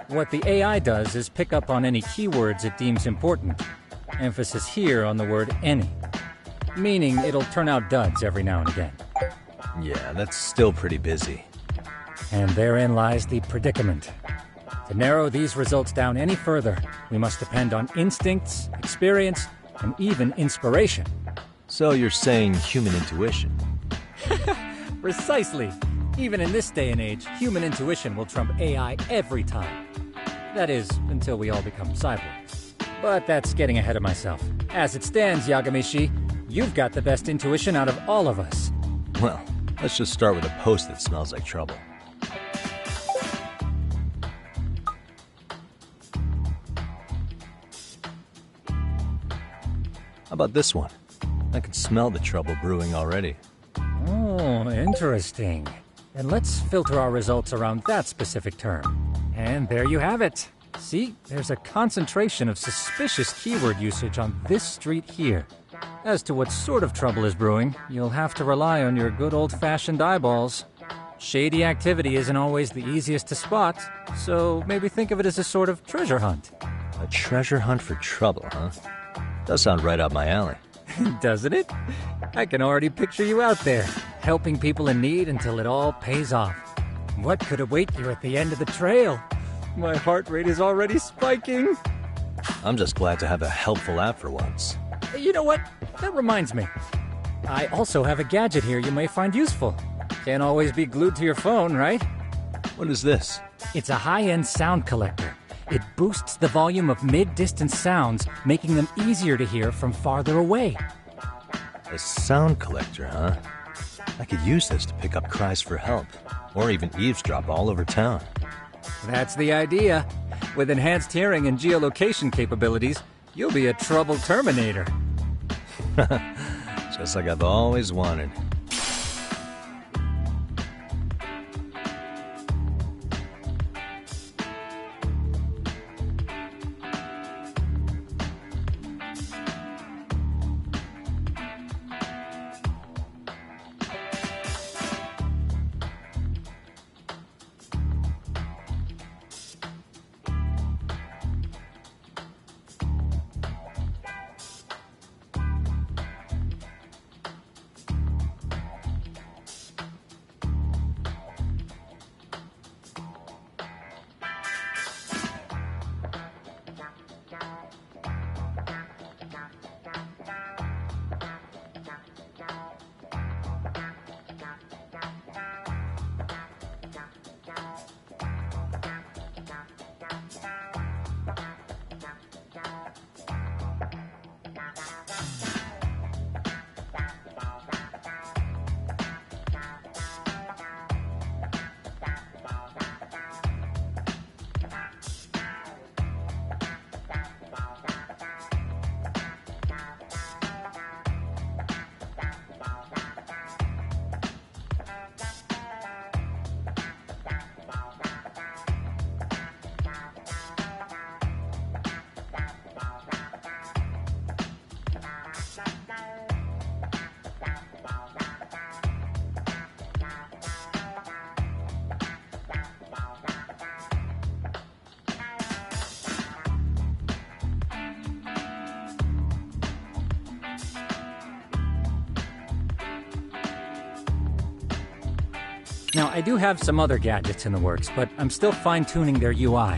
What the AI does is pick up on any keywords it deems important. Emphasis here on the word any. meaning it'll turn out duds every now and again. Yeah, that's still pretty busy. And therein lies the predicament. To narrow these results down any further, we must depend on instincts, experience, and even inspiration. So you're saying human intuition? Precisely. Even in this day and age, human intuition will trump AI every time. That is, until we all become cyborgs. But that's getting ahead of myself. As it stands, Yagamishi, you've got the best intuition out of all of us. Well, let's just start with a post that smells like trouble. How about this one? I can smell the trouble brewing already. Oh, interesting. Then let's filter our results around that specific term. And there you have it. See, there's a concentration of suspicious keyword usage on this street here. As to what sort of trouble is brewing, you'll have to rely on your good old-fashioned eyeballs. Shady activity isn't always the easiest to spot, so maybe think of it as a sort of treasure hunt. A treasure hunt for trouble, huh? Does sound right up my alley. Doesn't it? I can already picture you out there, helping people in need until it all pays off. What could await you at the end of the trail? My heart rate is already spiking. I'm just glad to have a helpful app for once. You know what? That reminds me. I also have a gadget here you may find useful. Can't always be glued to your phone, right? What is this? It's a high-end sound collector. It boosts the volume of mid-distance sounds, making them easier to hear from farther away. A sound collector, huh? I could use this to pick up cries for help, or even eavesdrop all over town. That's the idea. With enhanced hearing and geolocation capabilities, you'll be a trouble terminator. Just like I've always wanted. Now, I do have some other gadgets in the works, but I'm still fine-tuning their UI.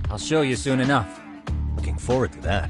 I'll show you soon enough. Looking forward to that.